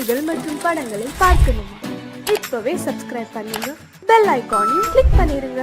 செய்திகள் மற்றும் படங்களை பார்க்கணுமா? இப்பவே சப்ஸ்கிரைப் பண்ணுங்க, பெல் ஐகானையும் கிளிக் பண்ணிருங்க.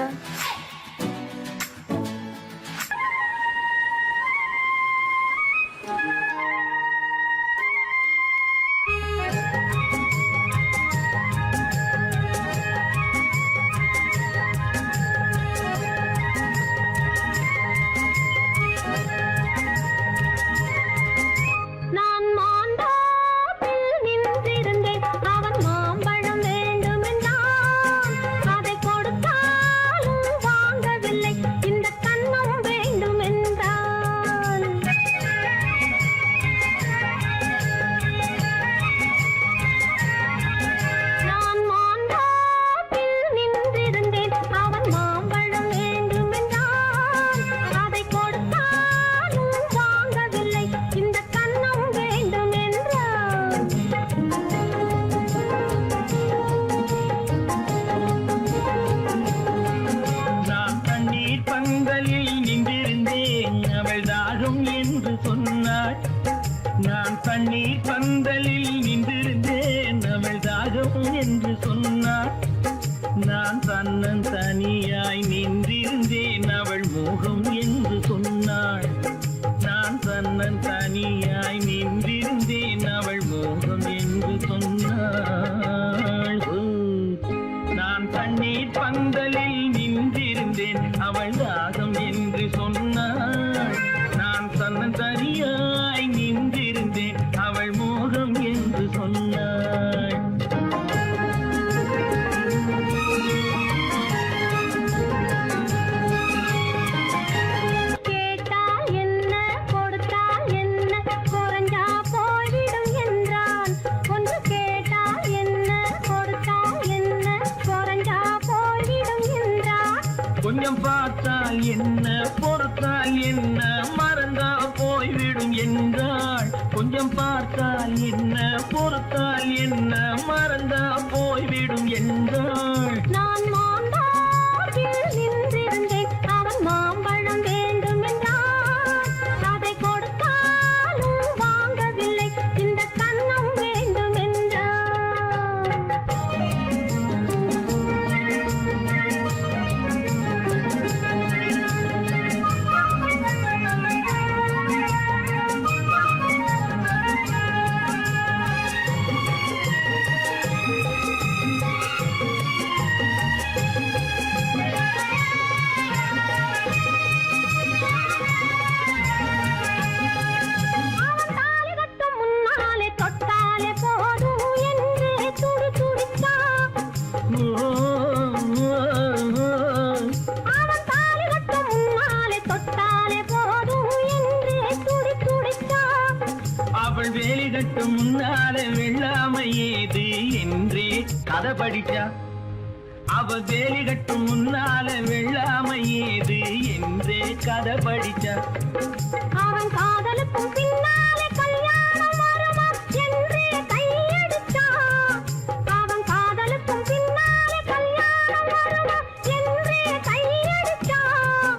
நான் தண்ணீர் பந்தலில் நின்றிருந்தேன், அவள் தாகம் என்று சொன்னாள். நான் தன்னன் தனியாய் நின்றிருந்தேன், அவள் மோகம் என்று சொன்னாள். நான் தன்னன் தனியாய் நின்றிருந்தேன், அவள் மோகம் என்று சொன்னாள். நான் தண்ணீர் பந்தலில் நின்றிருந்தேன், அவள் தாகம் என்று சொன்னாள். நான் தன்னன் தனியாய் நின்றிருந்தேன், அவள் மோகம் என்று சொன்னாள். கேட்டால் என்ன கொடுத்தால் என்ன, குறைஞ்சா போய்விடும் என்றான். ஒன்று கேட்டால் என்ன கொடுத்தால் என்ன, குறைஞ்சா போய்விடும் என்றான். கொஞ்சம் பார்த்தால் என்ன பொறுத்தால் என்ன, மறந்தா போய்விடும் என்றாள். கொஞ்சம் பார்த்தால் என்ன பொறுத்தால் என்ன, மறந்தா போய்விடும் என்றாள். நான் மாந்தாவில் நின்றிருந்தேன், அவன் மாம்பழம் வேண்டும் என்றான். அதை கொடுத்தாலும் வாங்கவில்லை, இந்த கன்னம் வேண்டும் என்றான். அவள் வேலி கட்டும் முன்னாலே வெள்ளாமை ஏது என்றே கதை படிச்சா. அவள் வேலி கட்டும் முன்னாலே வெள்ளாமை ஏது என்றே கதை படிச்சா. அவன் காதலுக்கும் பின்னாலே கல்யாணம் வருமா என்றே கையடிச்சான். அவன் காதலுக்கும் பின்னாலே கல்யாணம் வருமா என்றே கையடிச்சான்.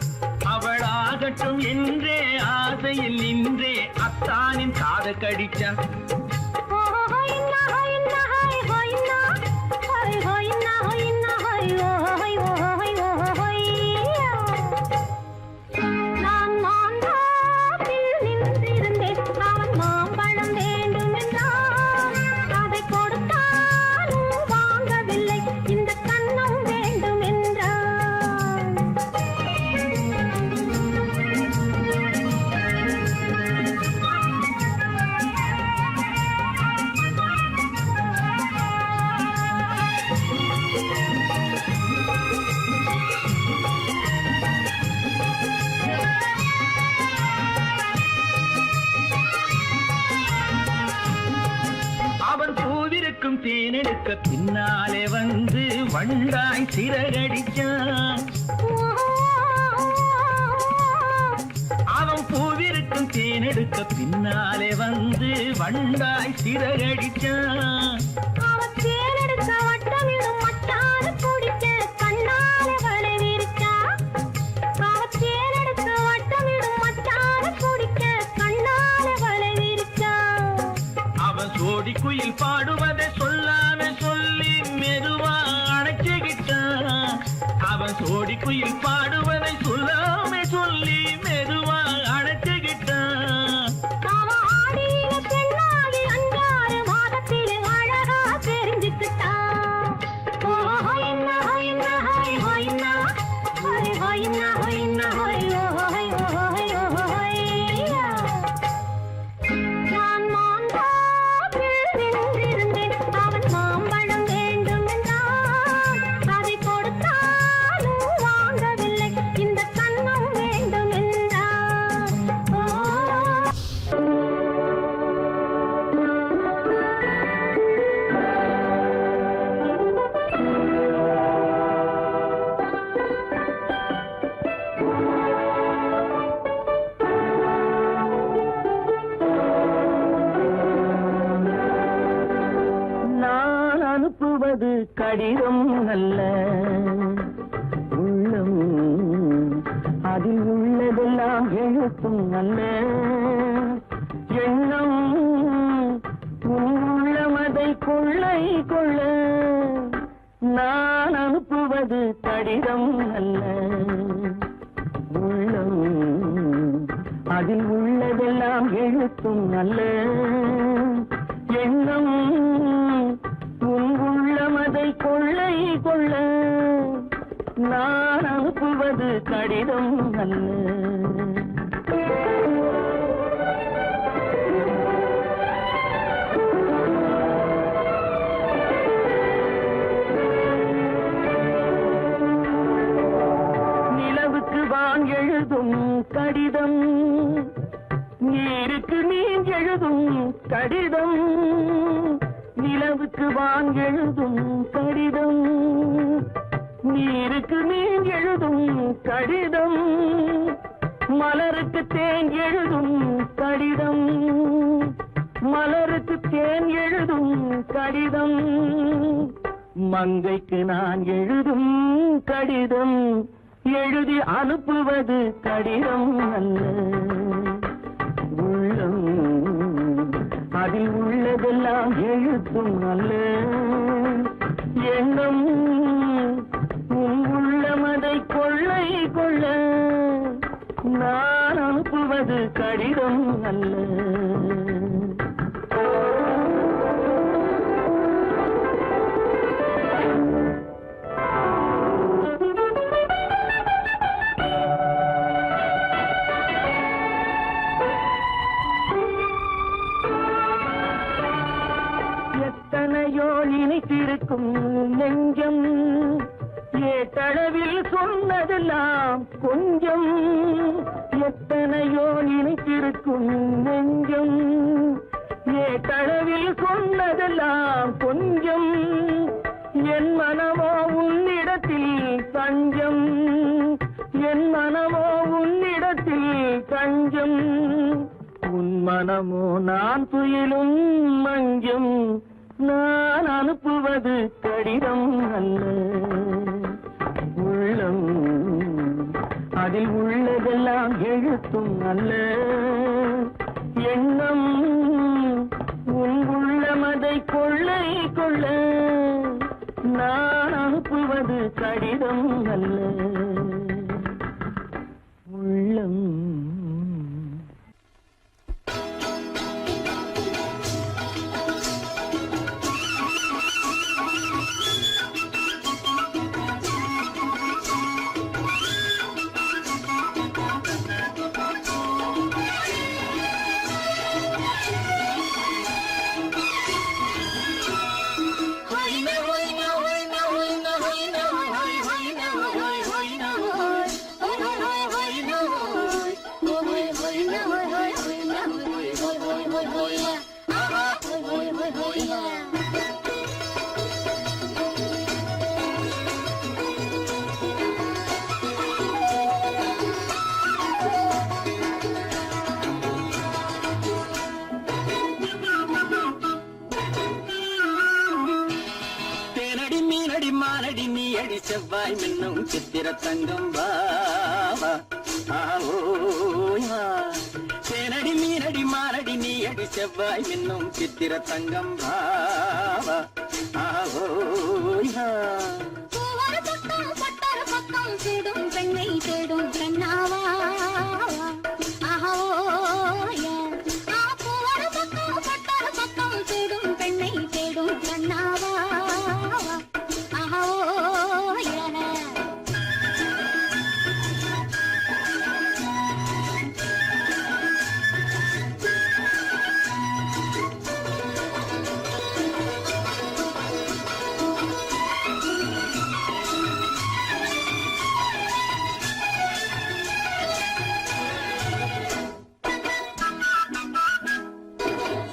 அவள் ஆகட்டும் என்றே ஆசையில் நின்றே அத்தானின் காத கடிச்சா. நான் மாந்தாவில் நின்றிருந்தேன், அவன் மாம்பழம் வேண்டும் என்றான். அதை கொடுத்தாலும் வாங்கவில்லை, இந்த கன்னம் வேண்டும் என்றான். அவன் பூவிருக்கும் தேனெடுக்க பின்னாலே வந்து வண்டாய் சிறகடிச்சான். அவன் பூவிருக்கும் தேனெடுக்க பின்னாலே வந்து வண்டாய் சிறகடிச்சான். அவன் தேனெடுக்க வட்டமிடும் மட்டான குடிக்க கண்ணாலே வலை விரிச்சா. அவன் தேனெடுக்க வட்டமிடும் மட்டான குடிக்க கண்ணாலே வலை விரிச்சா. அவன் சோடி குயில் குயில் பாடுவதை சொல்லாம சொல்லி மெதுவா அணைச்சுக்கிட்டான். அவன் சோடி குயில் பாடுவதை சொல்லாம சொல்லி மெதுவா அணைச்சுக்கிட்டான். அவன் ஆடியில பெண்ணாகி 5-6 மாதத்திலே அழகா தெரிஞ்சுக்கிட்டான். ஓ ஹொய்னா ஹொய்னா ஹொய் ஹொய்னா ஹொய் ஹொய்னா ஹொய்னா ஹொய் ஹொய் ஹொய் ஹொய்யா. நான் மாந்தாப்பில் நின்றிருந்தேன். அவன் மாம்பழம் வேண்டும் என்றான். அதை கொடுத்தாலும் வாங்கவில்லை. இந்த கன்னம் வேண்டும் என்றான். ஓ நான் அனுப்புவது கடிதம் அல்ல, உள்ளம் அதில் உள்ளதெல்லாம் எழுத்தும் அல்ல. எண்ணம் உன் உள்ளமதை கொள்ளை கொள்ள. நான் அனுப்புவது கடிதம் அல்ல, உள்ளம் அதில் உள்ளதெல்லாம் எழுத்தும் அல்ல. எண்ணம் உன் உள்ளமதை கொள்ளை கொள்ள. நான் அனுப்புவது கடிதம் அல்ல. நிலவுக்கு வான் எழுதும் கடிதம், நீருக்கு நீர் எழுதும் கடிதம். நிலவுக்கு வான் எழுதும் கடிதம், நீருக்கு நீர் எழுதும் கடிதம். மலருக்கு தேன் எழுதும் கடிதம், மலருக்கு தேன் எழுதும் கடிதம். மங்கைக்கு நான் எழுதும் கடிதம், எழுதி அனுப்புவது கடிதம் அல்ல. உள்ளம் அதில் உள்ளதெல்லாம் எழுத்தும் அல்ல. எண்ணம் உன் உள்ளமதை கொள்ளை கொள்ள. நான் அனுப்புவது கடிதம் அல்ல. எத்தனையோ இனித்திருக்கும் நெஞ்சம், ஏட்டளவில் சொன்னதெல்லாம் கொஞ்சம். எத்தனையோ இனித்திருக்கும் நெஞ்சம், ஏட்டளவில் சொன்னதெல்லாம் கொஞ்சம். என் மனமோ உன்னிடத்தில் தஞ்சம், என் மனமோ உன்னிடத்தில் தஞ்சம். உன் மனமோ நான் துயிலும் மஞ்சம். நான் அனுப்புவது கடிதம் அல்ல, உள்ளம் அதில் உள்ளதெல்லாம் எழுத்தும் அல்ல. எண்ணம் உன் உள்ளமதை கொள்ளை கொள்ள. நான் அனுப்புவது கடிதம் அல்ல, உள்ளம். மானடி நீ அடி செவ்வாய் மின்னும் சித்திர தங்கம் பாவா ஆவோயா. தேனடி மீனடி மானடி நீ அடி வெள்ளியடி செவ்வாய் மின்னும் சித்திர தங்கம் பாவா ஆஹோயா பூவொரு பக்கம் பட்டொரு பக்கம் தேடும் பெண்ணை தேடும் கண்ணாவா ஆஹோயா பூவொரு பக்கம் பட்டொரு பக்கம் தேடும் பெண்ணை தேடும் கண்ணாவா ஆஹோயா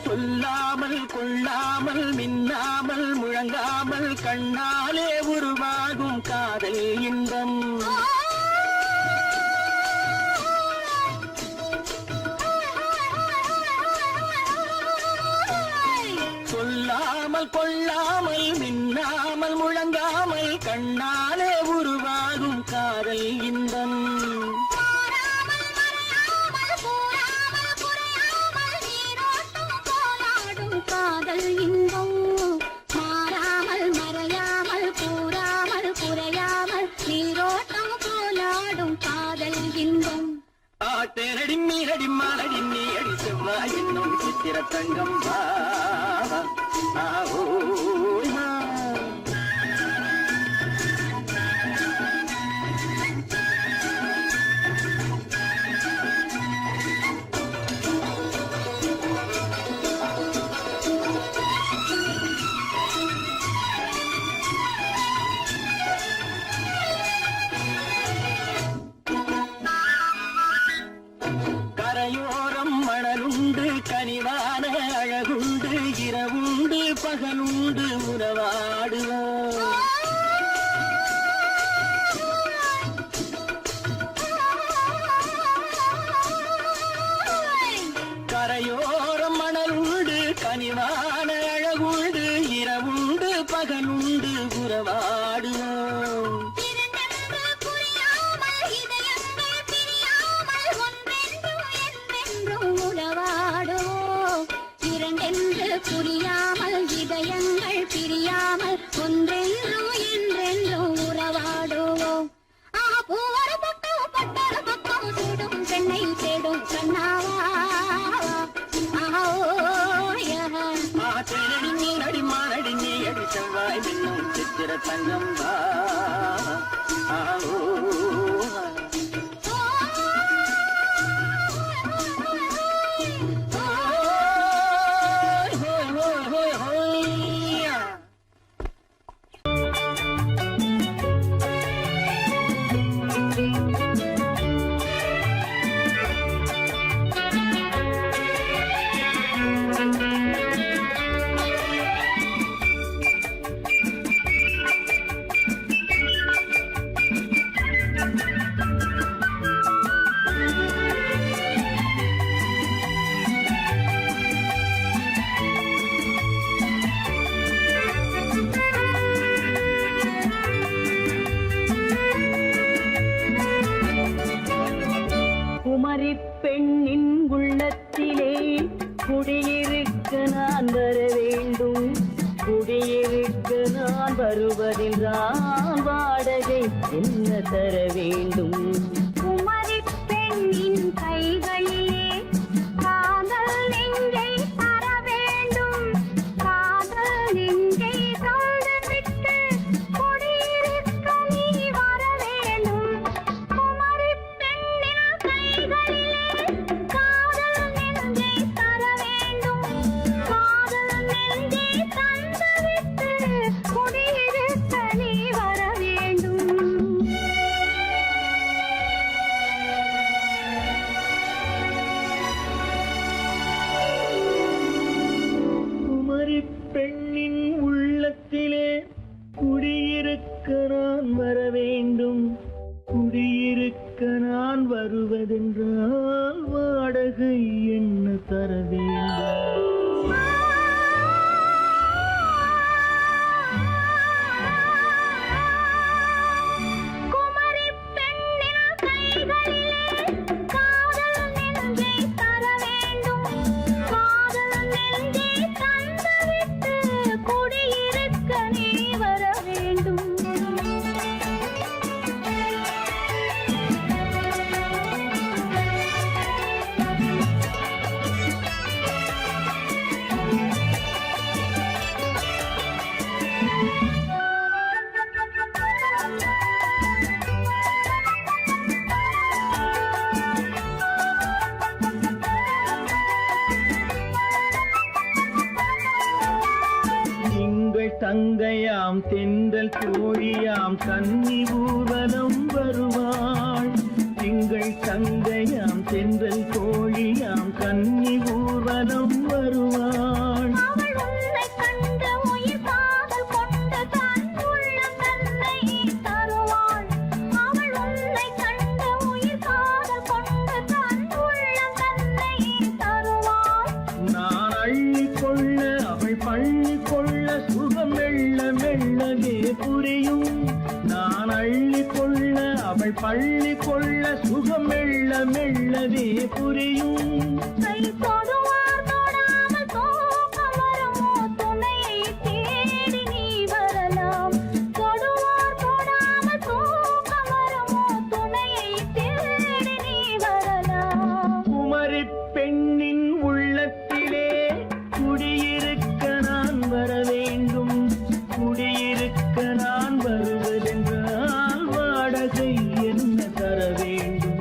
சொல்லாமல் கொள்ளாமல் மின்னாமல் முழங்காமல் கண்ணாலே உருவாகும் காதல் இன்பம் சொல்லாமல் கொள்ளாமல் மின்னாமல் முழங்காமல் கண்ணாலே உருவாகும் காதல் இன்பம் காதல் இன்பம் மாறாமல் மறையாமல் கூறாமல் குறையாமல் நீரோட்டம் போலாடும் காதல் இன்பம் ஆட்டேரடி மீரடி மாலடி நீடி செவ்வாய் என்னும் சித்திர தங்கம் பாவா ஆஹோயா கரையோரம் மணலுண்டு கனிவான அழகுண்டு இரவுண்டு பகலுண்டு உறவாடுவோம் கரையோரம் மணலுண்டு கனிவான அழகுண்டு இரவுண்டு பகலுண்டு உறவாடுவோம் புரியாமல் இதயங்கள் பிரியாமல் ஒன்றென்றும் என்றென்றும் உறவாடுவோம் பூவொரு பக்கம் பட்டொரு பக்கம் தேடும் பெண்ணை தேடும் கண்ணாவா ஆட்டேரடி மீனடி மாலடி நீடி செவ்வாய் மின்னும் சித்திர தங்கம் பாவா ஆஹோயா குமரி பெண்ணின் உள்ளத்திலே குடியிருக்க நான் வர வேண்டும், குடியிருக்க நான் வருவதென்றால் வாடகை என்ன தர வேண்டும்? குமரி பெண்ணின் கைகளிலே காதல் நெஞ்சை தர வேண்டும், காதல் நெஞ்சை தந்துவிட்டு குடியிருக்க நீ வர வேண்டும். குமரி பெண்ணின் கைகளிலே காதல் நெஞ்சை தர வேண்டும், காதல் நெஞ்சை தந்துவிட்டு குடியிருக்க நீ வர வேண்டும். குமரி பெண்ணின் உள்ளத்திலே குடியிருக்க நான் வர வேண்டும், குடியிருக்க நான் வருவதென்றால் வாடகை என்ன தர வேண்டும்? குமரி பெண்ணின் கைகளிலே காதல் நெஞ்சை தர வேண்டும், காதல் தங்கையாம் தென்றல் தோழியாம் கன்னி ஊர்வலம் வருவாள். எங்கள் தங்கையாம் தென்றல் தோழியாம் கன்னி ஊர்வலம் வருவாள். அவள் உன்னை கண்டு உயிர் காதல் கொண்டு தன் உள்ளம் தன்னை தருவாள். அவள் உன்னை கண்டு உயிர் காதல் கொண்டு தன் உள்ளம் தன்னை தருவாள். நான் அள்ளிக்கொள்ள அவள் பள்ளிக்கொள்ள சுகம் மெல்ல மெல்லவே புரியும். நான் அள்ளிக்கொள்ள அவள் பள்ளிக்கொள்ள சுகம் மெல்ல மெல்லவே புரியும். கை தொடுவார் தொடாமல் தூக்கம் வருமோ துணையை தேடி நீ வரலாம். தொடுவார் தொடாமல் தூக்கம் வருமோ துணையை தேடி நீ வரலாம். குமரி பெண்ணின் உள்ளத்திலே குடியிருக்க நான் வர வேண்டும். குடியிருக்க நான் வருவதென்றால் வாடகை என்ன தர வேண்டும்?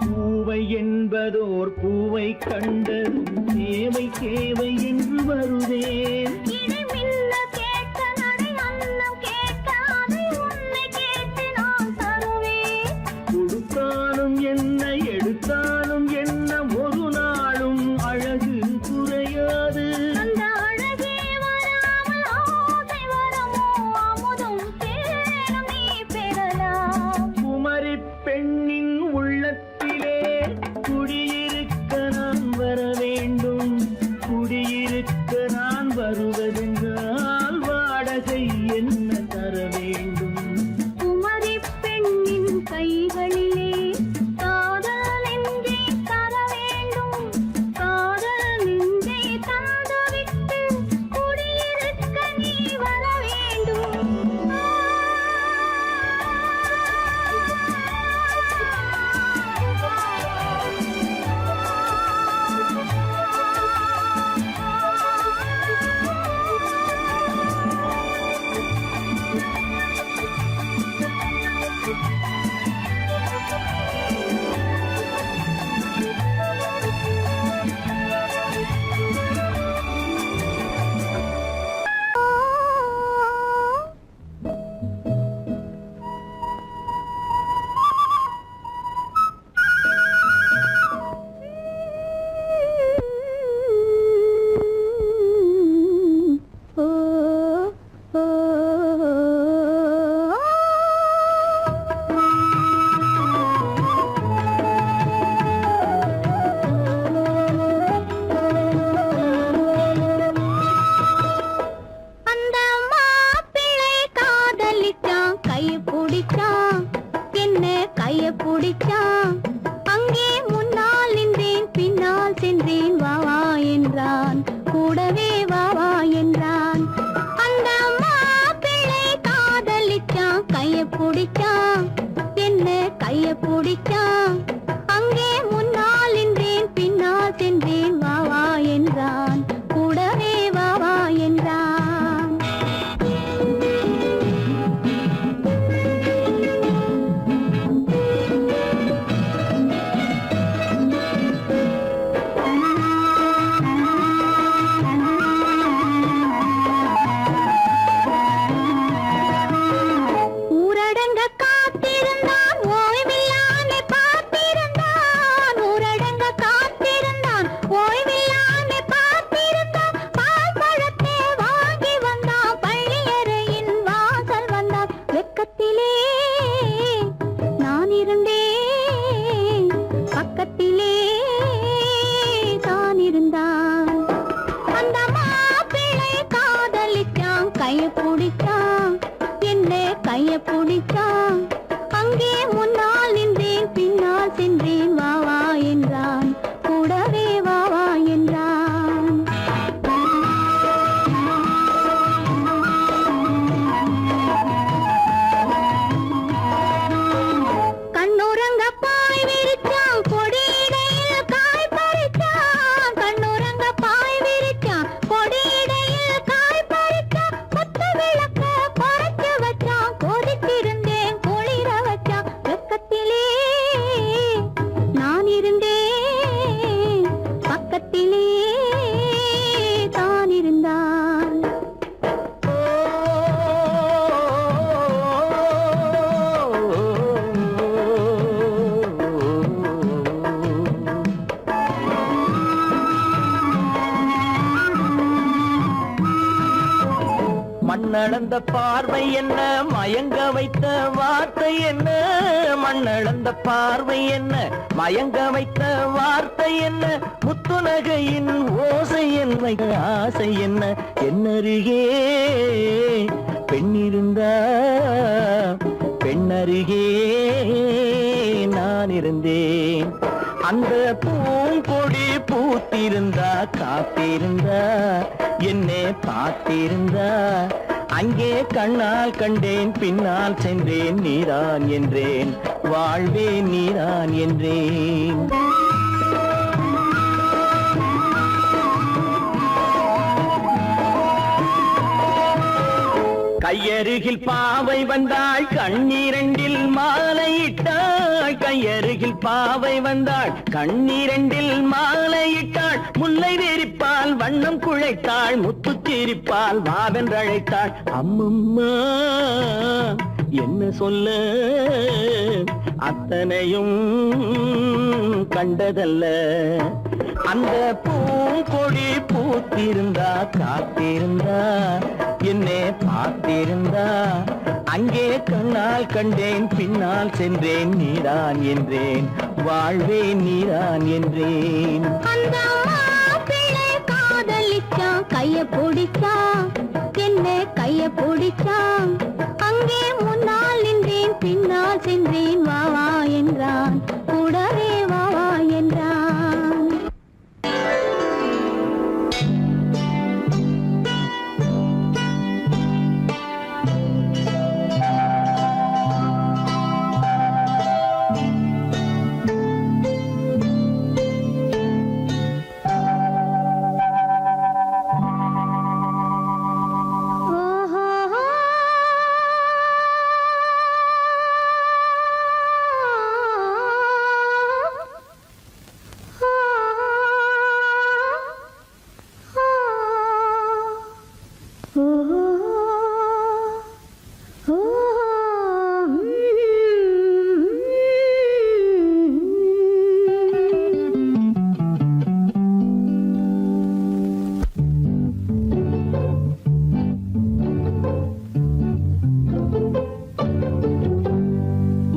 பூவை என்பதோர் பூவை கண்டதும் தேவை தேவை என்று வருவேன். இடி மின்ன கேட்க நடை அன்னம் கேட்க அதை உன்னை கேட்டு நான் தருவேன். கொடுத்தாலும் என்ன எடுத்தாலும் என்ன ஒரு நாளும் அழகு குறையாது. அந்த அழகே வராமல் ஆசை வரமோ அமுதும் தேனும் நீ பெறலாம். குமரி பெண்ணின் உள்ளத்திலே குடியிருக்க நான் வர வேண்டும். குடியிருக்க நான் வருவதென்றால் வாடகை என்ன தர வேண்டும்? குமரி பெண்ணின் கைகளிலே காதல் நெஞ்சை தர வேண்டும். காதல் நெஞ்சை தந்துவிட்டு குடியிருக்க நீ வர வேண்டும். அந்த மாப்பிள்ளை காதலிச்சான் கைய பிடிச்சான் என்ன கைய பிடிச்சான். அங்கே முன்னால் நின்றேன் பின்னால் சென்றேன் வா வா என்றான் கூடவே வா வா என்றான். அந்த மாப்பிள்ளை காதலிச்சான் கைய பிடிச்சான் என்ன கைய பிடிச்சான். அங்கே முன்னால் நின்றேன் பின்னால் சென்றேன் வா வா என்றான் கூடவே வா வா என்றான். ஊரடங்க காத்திருந்தான் ஓய்வில்லாமல் பார்த்திருந்தான். ஊரடங்க காத்திருந்தான் ஓய்வில்லாமல் பார்த்திருந்தான். பால் பழத்தை வாங்கி வந்தான் பள்ளியறையின் வாசல் வந்தான். வெக்கத்திலே நான் இருந்தேன் பக்கத்திலே தான் இருந்தான். அந்த மாப்பிள்ளை காதலிச்சான் கைய பிடிச்சான் என்ன கைய பிடிச்சான். அங்கே முன்னால் நின்றேன் பின்னால் சென்றேன் வா வா என்றான் கூடவே வா வா என்றான். மண்ணளந்த பார்வை என்ன, மயங்க வைத்த வார்த்தை என்ன, மண்ணளந்த பார்வை என்ன, மயங்க வைத்த வார்த்தை என்ன, முத்துநகையின் ஓசை என்ன, ஆசை என்ன, என்னருகே பெண்ணிருந்தா, பெண்ணருகே நான் இருந்தேன். அந்த பூங்கொடி பூத்திருந்தா, காத்திருந்தா, என்னை பார்த்திருந்தா, அங்கே கண்ணால் கண்டேன், பின்னால் சென்றேன், நீதான் என்றேன், வாழ்வே நீதான் என்றேன். கையருகில் பாவை வந்தாள், கண்ணீரண்டில் மாலையிட்டாள். கையருகில் பாவை வந்தாள், கண்ணீரண்டில் மாலையிட்டாள். முல்லை வெறிப்பால் வண்ணம் குழைத்தாள், முத்து சிரிப்பால் வாவென்றழைத்தாள். அம்மம்மா என்ன சொல்ல, அத்தனையும் கண்டதல்ல. அந்த பூங்கொடி பூத்திருந்தா, காத்திருந்தா, என்னை பார்த்திருந்தா, அங்கே கண்ணால் கண்டேன், பின்னால் சென்றேன், நீதான் என்றேன், வாழ்வே நீதான் என்றேன். அந்த மாப்பிள்ளை காதலிச்சான், கைய பிடிச்சான், என்ன கைய பிடிச்சான். அங்கே முன்னால் நின்றேன், பின்னால் சென்றேன், வா வா என்றான், கூடவே வா வா என்றான்.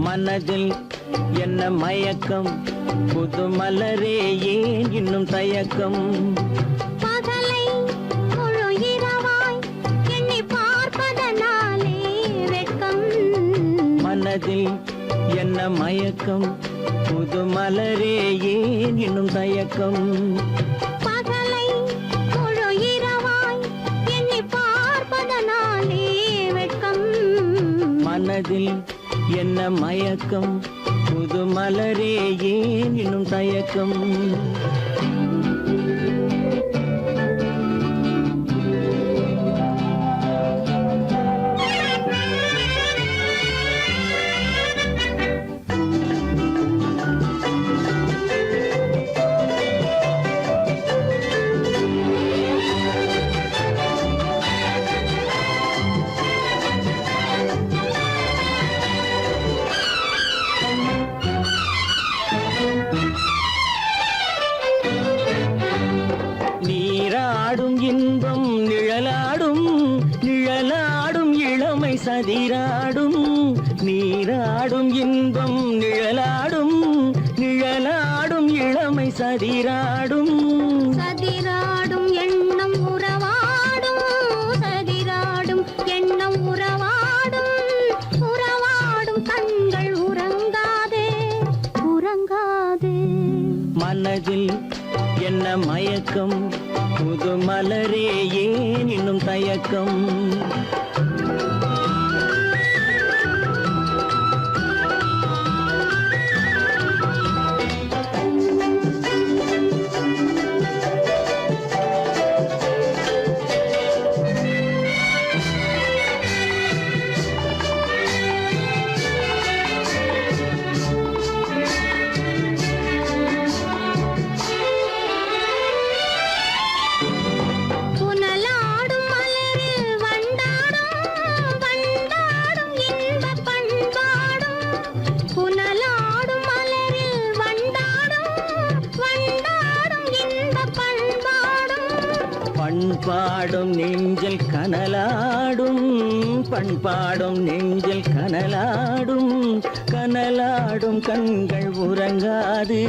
மனதில் என்ன மயக்கம், புது மலரே ஏன் இன்னும் தயக்கம். பகலை முழு இரவாய் எண்ணி பார்ப்பதனாலே வெட்கம். மனதில் என்ன மயக்கம், புது மலரே ஏன் இன்னும் தயக்கம். பகலை முழு இரவாய் எண்ணி பார்ப்பதனாலே வெட்கம். மனதில் என்ன மயக்கம், புது மலரே ஏன் இன்னும் தயக்கம். நீராடும் இன்பம் நிழலாடும், நிழலாடும் இளமை சதிராடும். நீராடும் இன்பம் நிழலாடும், நிழலாடும் இளமை சதிராடும். சதிராடும் எண்ணம் உறவாடும், சதிராடும் எண்ணம் உறவாடும். உறவாடும் கண்கள் உறங்காதே, உறங்காதே. மனதில் என்ன மயக்கம், புது மலரே ஏன் இன்னும் தயக்கம். புனலாடும் மலரில் வண்டாடும் பாடும் நெஞ்சில் கனலாடும் பண்பாடும் நெஞ்சில் கனலாடும் கனலாடும் கண்கள் உறங்காது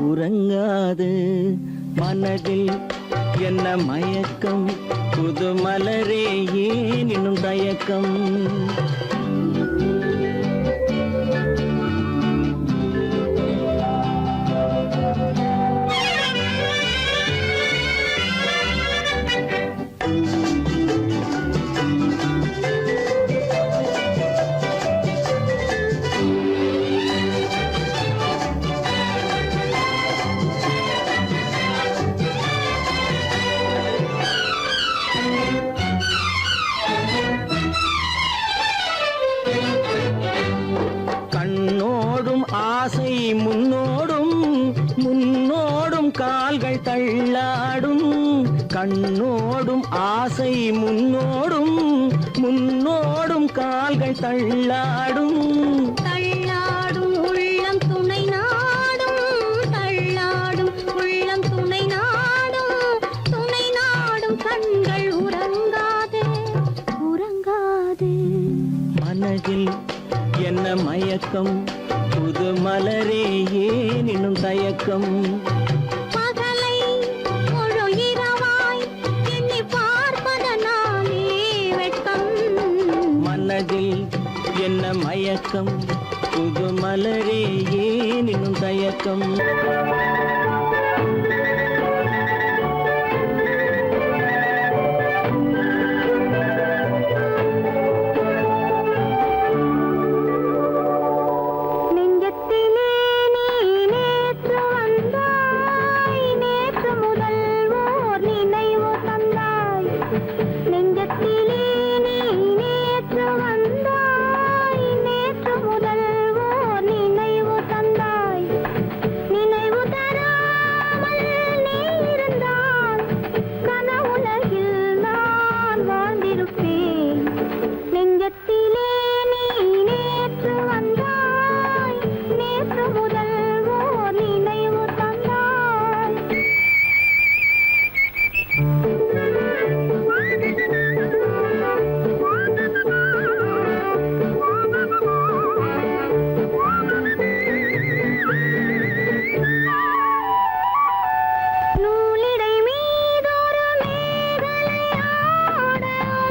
உறங்காது மனதில் என்ன மயக்கம் புது மலரே ஏன் இன்னும் தயக்கம் கண்ணோடும் ஆசை முன்னோடும் முன்னோடும் கால்கள் தள்ளாடும் கண்ணோடும் ஆசை முன்னோடும் முன்னோடும் கால்கள் தள்ளாடும் தள்ளாடும் உள்ளம் துணை நாடும் தள்ளாடும் உள்ளம் துணை நாடும் கண்கள் உறங்காது உறங்காது மனதில் என்ன மயக்கம் புது மலரே ஏன் இன்னும் தயக்கம் பகலை முழு இரவாய் எண்ணி பார்ப்பதனாலே வெட்கம் மனதில் என்ன மயக்கம் புது மலரே ஏன் இன்னும் தயக்கம் நெஞ்சத்திலே நீ நேற்று வந்தாய் நேற்று முதல் ஓர் நினைவு தந்தாய் நெஞ்சத்திலே நீ நேற்று வந்தாய் நேற்று முதல் ஓர் நினைவு தந்தாய் நினைவு தராமல் நீ இருந்தால் கனவுலகில் நான் வாழ்ந்திருப்பேன் நெஞ்சத்திலே நீ நேற்று வந்தாய் நேற்று முதல் ஓர் நினைவு தந்தாய் நூலிடை மீதொரு மேகலையாட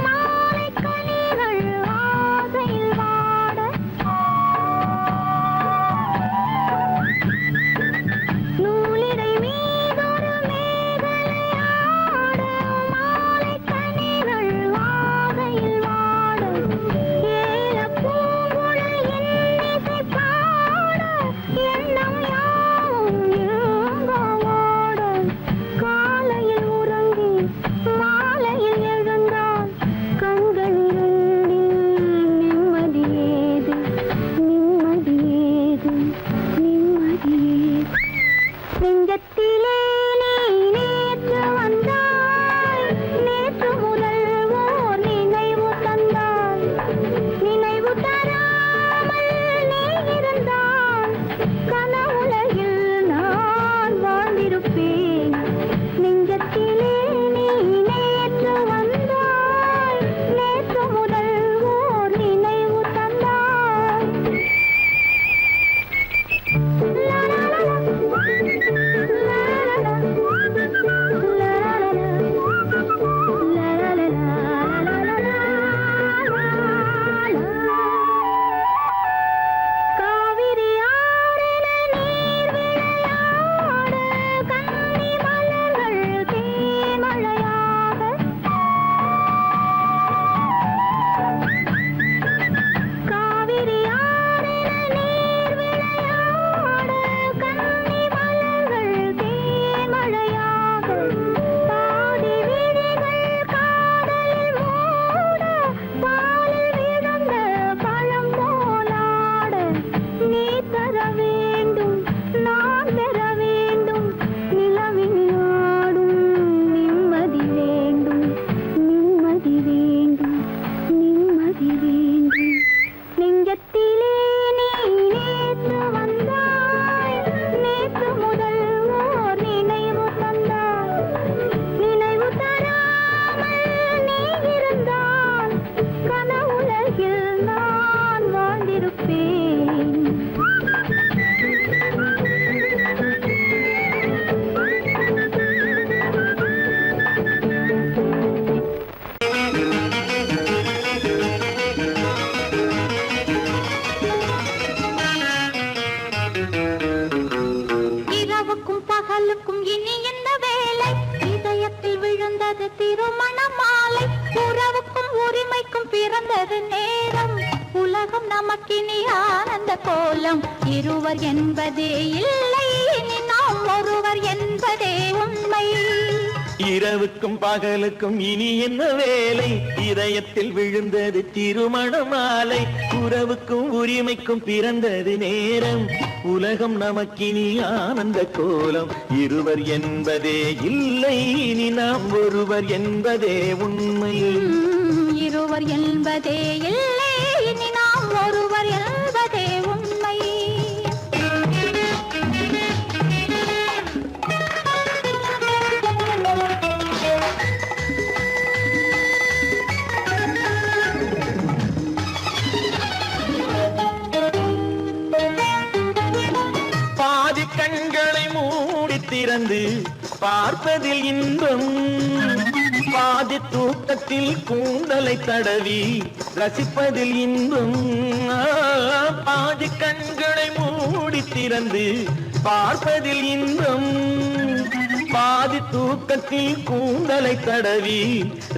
மாலைக் கனிகள் ஆசையில் வாட நூலிடை மீதொரு மேகலையாட மாலைக் கனிகள் ஆசையில் வாட ஏலப் பூங்குழல் இன்னிசை பாட எண்ணம் யாவும் ஏங்க ஓட காலையில் உறங்கி மாலையில் எழுந்தால் கண்கள் இரண்டில் நிம்மதி ஏது நிம்மதி ஏது நிம்மதி ஏது நெஞ்சத்திலே நீ நேற்று வந்தாய் நேற்று முதல் ஓர் நினைவு தந்தாய் நினைவு தராமல் நீ இருந்தால் கனவுலகில் நான் வாழ்ந்திருப்பேன் நெஞ்சத்திலே நீ நேற்று வந்தாய் நேற்று முதல் ஓர் நினைவு தந்தாய் காவிரி ஆறின நீர் விளையாட கன்னி மலர்கள் தேமழையாக காவிரி ஆறின நீர் விளையாட கன்னி மலர்கள் தேமழையாக பாதி விழிகள் காதலில் மூட பாலில் விழுந்த பழம் போலாட நீ தர வேண்டும் நான் பெற வேண்டும் நிலவில் ஆடும் நிம்மதி வேண்டும் நிம்மதி வேண்டும் நிம்மதி வேண்டும் நெஞ்சத்திலே நீ நேற்று வந்தாய் நேற்று முதல் ஓர் நினைவு தந்தாய் நினைவு தராமல் இருப்பேன். இரவுக்கும் பகலுக்கும் இனி என்ன வேலை? இதயத்தில் விழுந்தது திருமண மாலை. உறவுக்கும் உரிமைக்கும் பிறந்தது நேரம். உலகம் நமக்கினி ஆனந்த கோலம். இருவர் என்பதே இல்லை, இனி நாம் ஒருவர் என்பதே உண்மை. இரவுக்கும் பகலுக்கும் இனி என்ன வேலை? இதயத்தில் விழுந்தது திருமண மாலை. உறவுக்கும் உரிமைக்கும் பிறந்தது நேரம். உலகம் நமக்கினி ஆனந்த கோலம். இருவர் என்பதே இல்லை, இனி நாம் ஒருவர் என்பதே உண்மை. இருவர் என்பதே இல்லை, இனி நாம் ஒருவர் என்பதே உண்மை. பாதி கண்களை மூடி திறந்து பார்ப்பதில் இன்பம். பாதி தூக்கத்தில் கூந்தலை தடவி ரசிப்பதில் இன்பம். பாதி கண்களை மூடி திறந்து பார்ப்பதில் இன்பம். பாதி தூக்கத்தில் கூந்தலை தடவி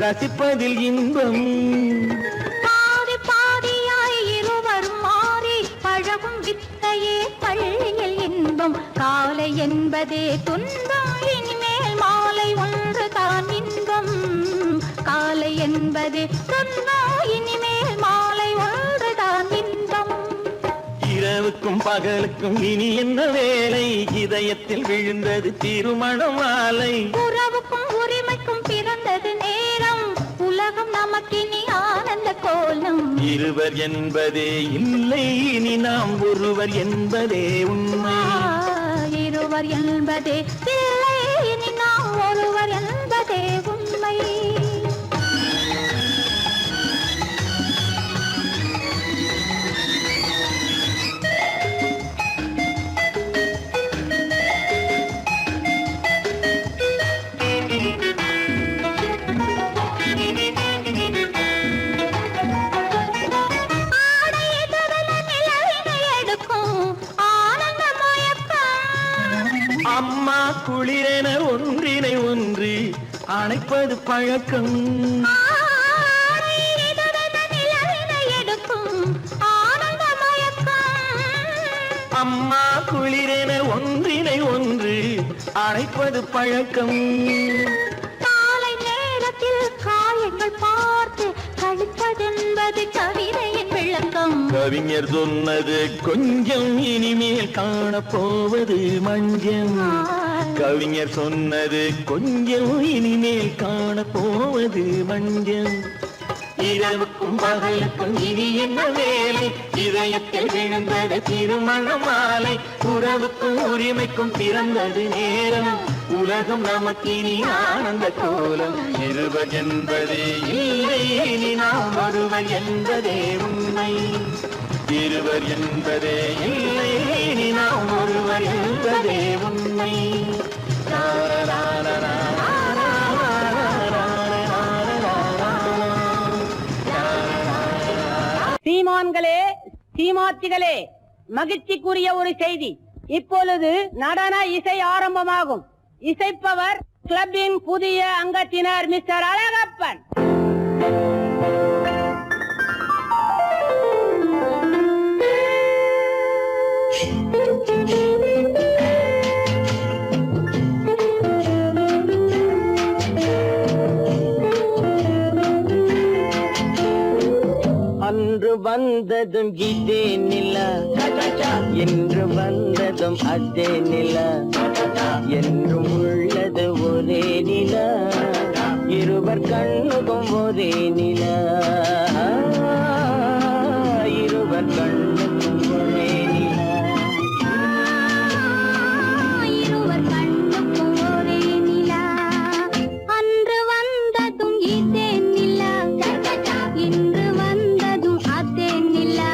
ரசிப்பதில் இன்பம். பாதி பாதியாய் இருவரும் மாறி பழகும் வித்தையே பள்ளியில் இன்பம். காலை என்பதே துன்பம், இனிமேல் மாலை ஒன்று தான் இன்பம். காலை என்பதே துன்பம், இனிமேல் மாலை ஒன்று தான் இன்பம். இரவுக்கும் பகலுக்கும் இனி என்ன வேலை? இதயத்தில் விழுந்தது திருமண மாலை. உறவுக்கும் உரிமைக்கும் பிறந்தது நேரம். உலகம் நமக்கினி ஆனந்த கோலம். இருவர் என்பதே இல்லை, இனி நாம் ஒருவர் என்பதே உண்மை. இருவர் என்பதே இல்லை, இனி நாம் ஒருவர் என்பதே உண்மை. ஆடை எதிரில நிலவினை எடுக்கும் ஆனந்த மயக்கம். அம்மா குளிரென ஒன்றினை ஒன்று அணைப்பது பழக்கம். ஆடை எதிரில நிலவினை எடுக்கும் ஆனந்த மயக்கம். அம்மா குளிரென ஒன்றினை ஒன்று அணைப்பது பழக்கம். காலை நேரத்தில் காயங்கள் பார்த்து கழிப்பதென்பது கவிதையின் விளக்கம். கவிஞர் சொன்னது கொஞ்சம், இனிமேல் காணப்போவது மஞ்சம். கவிஞர் சொன்னது கொஞ்சம், இனிமேல் காணப்போவது மஞ்சம். இரவுக்கும் பகலுக்கும் இனி என்ன வேலை? இதயத்தில் விழுந்தது திருமண மாலை. உறவுக்கும் உரிமைக்கும் பிறந்தது நேரம். உலகம் நமக்கினி ஆனந்த கோலம். இருவர் என்பதே இல்லை, இனி நாம் ஒருவர் என்பதே உண்மை. இருவர் என்பதே இல்லை, இனி நாம் ஒருவர் என்பதே உண்மை. சீமான்களே, சீமாத்திகளே, மகிழ்ச்சிக்குரிய ஒரு செய்தி. இப்பொழுது நடன இசை ஆரம்பமாகும். இசைப்பவர் கிளப்பின் புதிய அங்கத்தினர் மிஸ்டர் அழகப்பன். அன்று வந்ததும் இதே நிலா, என்று வந்ததும் அதே நிலா, என்றும் உள்ளது ஒரே நிலா, இருவர் கண்ணுக்கும் ஒரே நிலா, இருவர் கண்ணுக்கும் ஒரே நிலா. இருவர் கண்ணுக்கும் ஒரே நிலா. அன்று வந்ததும் இதே நிலா, இன்று வந்ததும் அதே நிலா,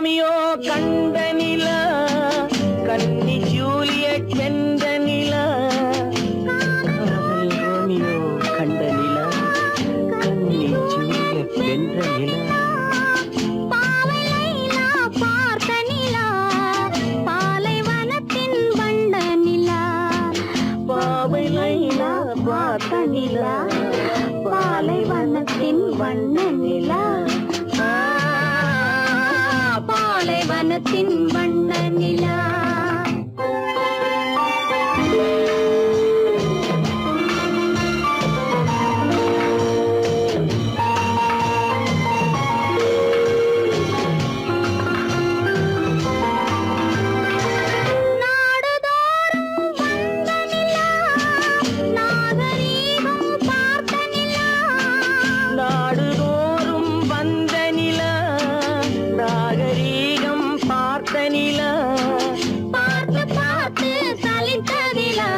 ரோமியோ கண்ட நிலா கன்னி ஜூலியட் வென்ற நிலா காதல் ரோமியோ கண்ட நிலா கன்னி ஜூலியட் வென்ற நிலா பாவை லைலா பார்த்த நிலா பாலைவனத்தின் வண்ட நிலா பாவை லைலா பார்த்த நிலா பாலைவனத்தின் வண்ண நிலா பாலைவனத்தின் வண்ண நிலா நாடுதோறும் வந்த நிலா நாகரீகம் பார்த்த நிலா பார்த்து பார்த்து சலித்ததிலா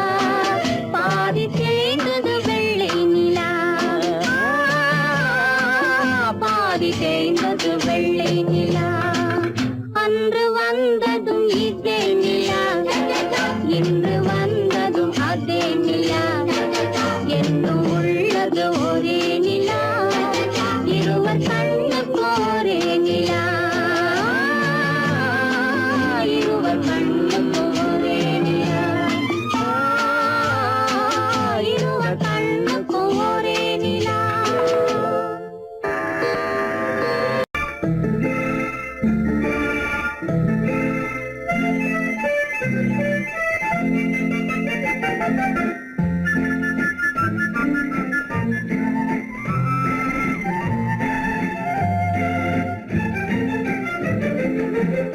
பாதி தேய்ந்தது வெள்ளை நிலா பாதி தேய்ந்தது வெள்ளை நிலா அன்று வந்ததும் இதே நிலா இன்று வந்ததும் அதே நிலா என்னும் உள்ளது ஒரே நிலா இருவர் கண்ணுக்கு ஒரே நிலா இருவர் கண்ணுக்கு ஒரே நிலா இருவர் கண்ணுக்கு ஒரே நிலா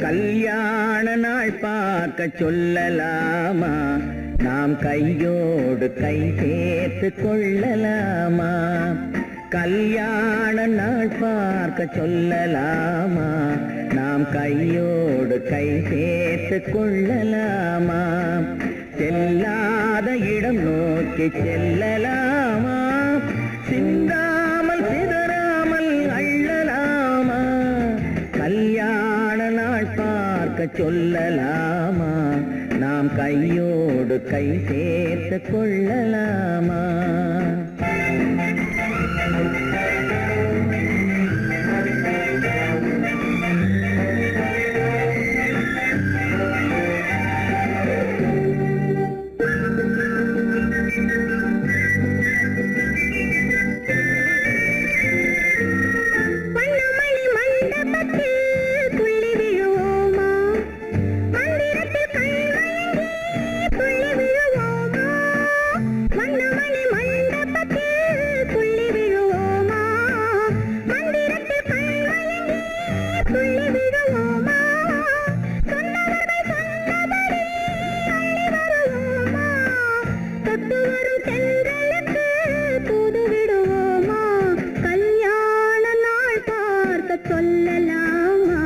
கல்யாண நாள் பார்க்க சொல்லலாமா நாம் கையோடு கை சேர்த்து கொள்ளலாமா கல்யாண நாள் பார்க்க சொல்லலாமா நாம் கையோடு கை சேர்த்து கொள்ளலாமா செல்லாத இடம் நோக்கி செல்லலாமா சிந்தாமல் சிதறாமல் அள்ளலாமா கல்யாண நாள் பார்க்க சொல்லலாமா நாம் கையோடு கை சேர்த்து கொள்ளலாமா வண்ணமணி மண்டபத்தில் துள்ளி விழுவோமா மந்திரத்தில் கண்மயங்கி துள்ளி விழுவோமா வண்ணமணி மண்டபத்தில் துள்ளி விழுவோமா மந்திரத்தில் கண்மயங்கி துள்ளி விழுவோமா சொன்னவர்கள் சொன்னபடி அள்ளி வருவோமா தொட்டு வரும் தென்றலுக்கு தூது விடுவோமா கல்யாண நாள் பார்க்க சொல்லலாமா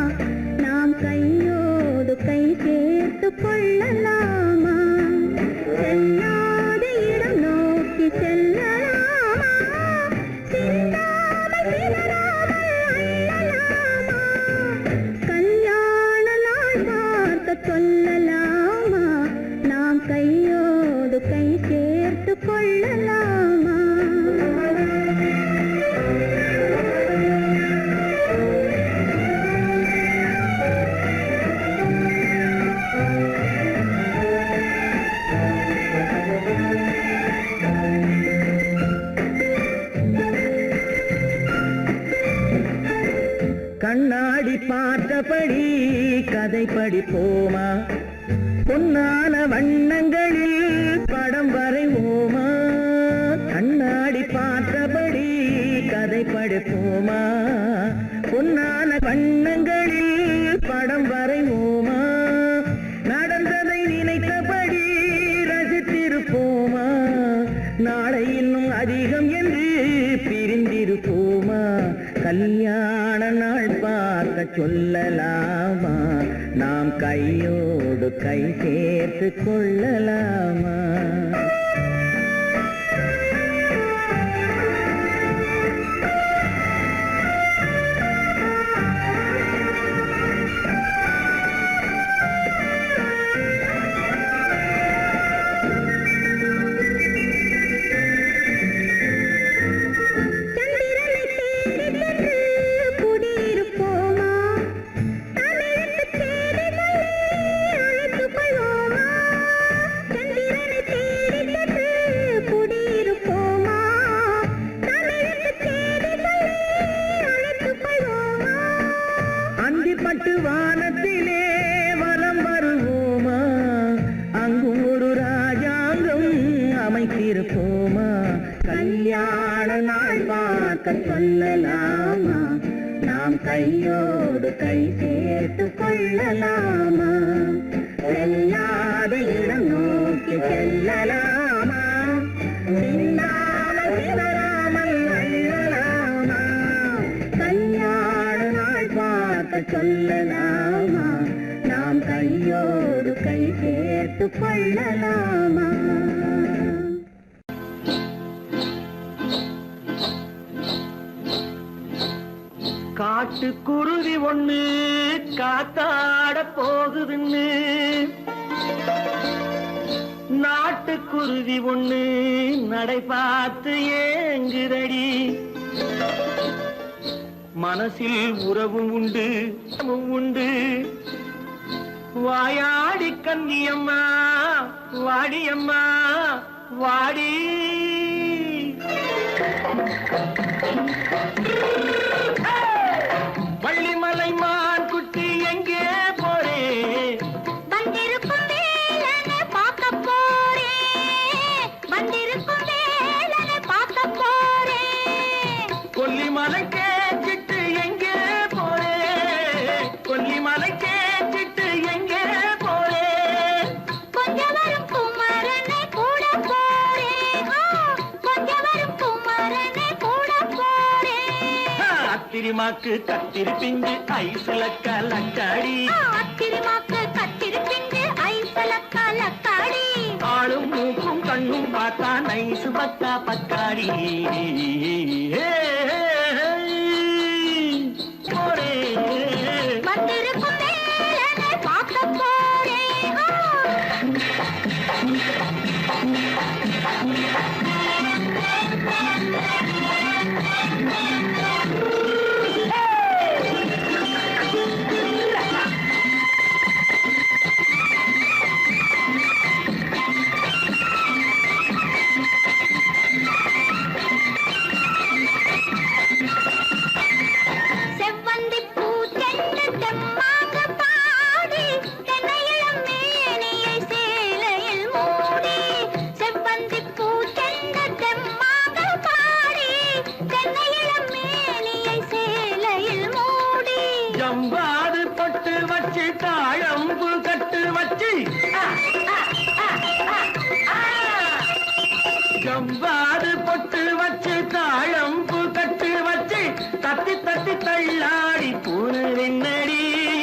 நாம் கையோடு கை சேர்த்து கொள்ளலாமா செல்லாத இடம் நோக்கி செல்லலாமா சிந்தாமல் சிதறாமல் அள்ளலாமா கல்யாண நாள் பார்க்க சொல்லலாமா நாம் கையோடு கை சேர்த்து கொள்ளலாமா கண்ணாடி பார்த்தபடி கதை படிப்போமா பொன்னான வண்ணங்களில் படம் வரைவோமா கண்ணாடி பார்த்தபடி கதை படிப்போமா பொன்னான வண்ணங்களில் படம் வரைவோமா நடந்ததை நினைத்தபடி ரசித்திருப்போமா நாளை இன்னும் அதிகம் என்று பிரிந்திருப்போமா கல்யாண நாள் பார்க்க சொல்லலாமா நாம் கையோடு கை சேர்த்து கொள்ளலாமா பட்டு வானத்திலே வலம் வருவோமா அங்கும் ஒரு ராஜாங்கம் அமைத்திருப்போமா கல்யாண நாள் பார்க்க சொல்லலாமா நாம் கையோடு கை சேர்த்து கொள்ளலாமா செல்லாத இடம் நோக்கி செல்லலாமா சிந்தாமல் சிதறாமல் அள்ளலாமா கல்யாண நாள் பார்க்க சொல்லலாமா நாம் கையோடு கை சேர்த்து கொள்ளலாமா காட்டுக்குருவி ஒண்ணு காத்தாட போகுதுன்னு நாட்டுக்குருவி ஒண்ணு நடை பார்த்து ஏங்குதடி மனசில் உறவும் உண்டு உண்டு வாயாடி கன்னியம்மா வாடியம்மா வாடி வள்ளிமலை மான் குட்டி எங்கே போறே வந்திருக்கும் வேலனை பார்க்க போறேன் வந்திருக்கும் வேலனை பார்க்க போறேன் கொல்லிமலை கேச்சிட்டு எங்கே போறே கொல்லிமலை கேச்சிட்டு எங்கே போறே கொஞ்சம் வரும் குமரனை கூட போறேன் கொஞ்சம் வரும் குமரனை கூட போறேன் அத்திரிமாக்கு கத்திரி பிஞ்சு ஐசுல கலக்காடி அத்திரிமாக்கு கத்திரி பிஞ்சு ஐசல கலக்காடி ஆளும் மூக்கும் கண்ணும் பார்த்தா நைசு பக்கா பக்காடி போறே வந்திருக்கும் வேலனை பார்க்க போறேன் செவ்வந்தி பூ தென்று தெம்மாக பாடி தென்னையிளம் மேனியை சேலையில் மூடி செவ்வந்தி பூ தென்று தெம்மாக பாடி தென்னையிளம் மேனியை சேலையில் மூடி ஜம்பாது பொட்டு வச்சு தாழம்பு கட்டு வச்சு ஜம்பாது பொட்டு வச்சு தாழம்பு கட்டு வச்சு தட்டி தட்டி தள்ளாடி பூரு என்னடி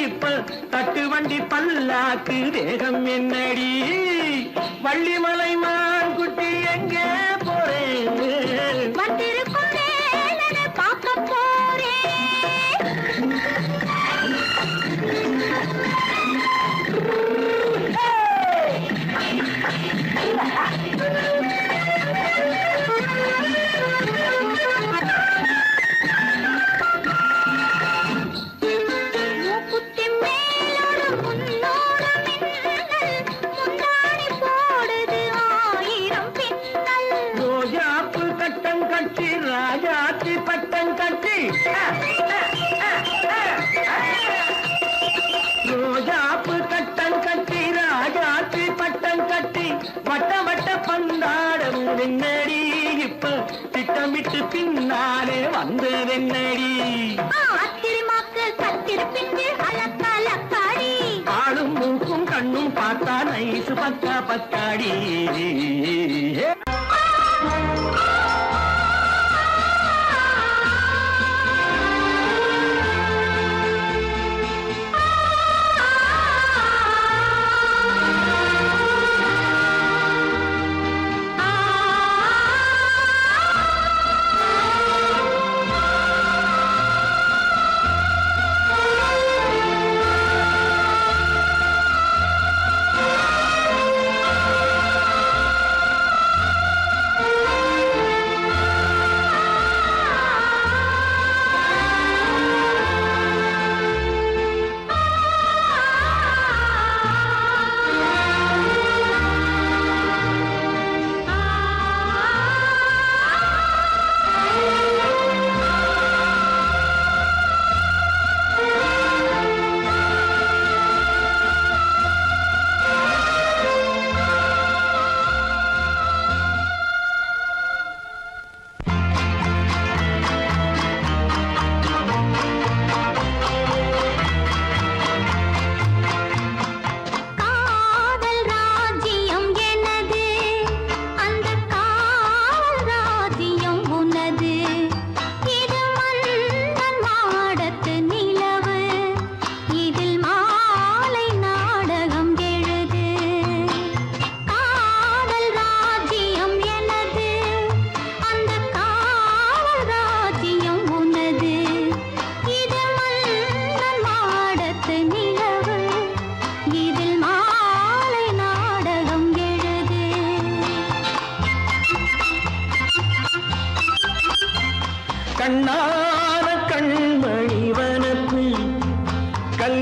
இப்ப தட்டு வண்டி பல்லாக்கு வேகம் என்னடி வள்ளிமலை மான் குட்டி எங்கே போறேன் வந்திருக்கும் வேலனை பார்க்க போறேன் மூக்குத்தி மேலோடு முன்னோடு மின்னல் முந்தாணி போடுது ஆயிரம் பின்னல் ரோஜாப்பு கட்டம் கட்டி ராஜாத்தி பட்டம் கட்டி ரோஜாப்பு கட்டம் கட்டி ராஜாத்தி பட்டம் கட்டி வட்ட வட்ட பந்தாடம் வெண்ணடி இப்ப திட்டமிட்டு பின்னாலே வந்து வெண்ணடி அத்திரிமாக்கு கத்திரி பிஞ்சு அலக்காடி ஆளும் மூக்கும் கண்ணும் பார்த்தா நைசு பக்கா பக்காடி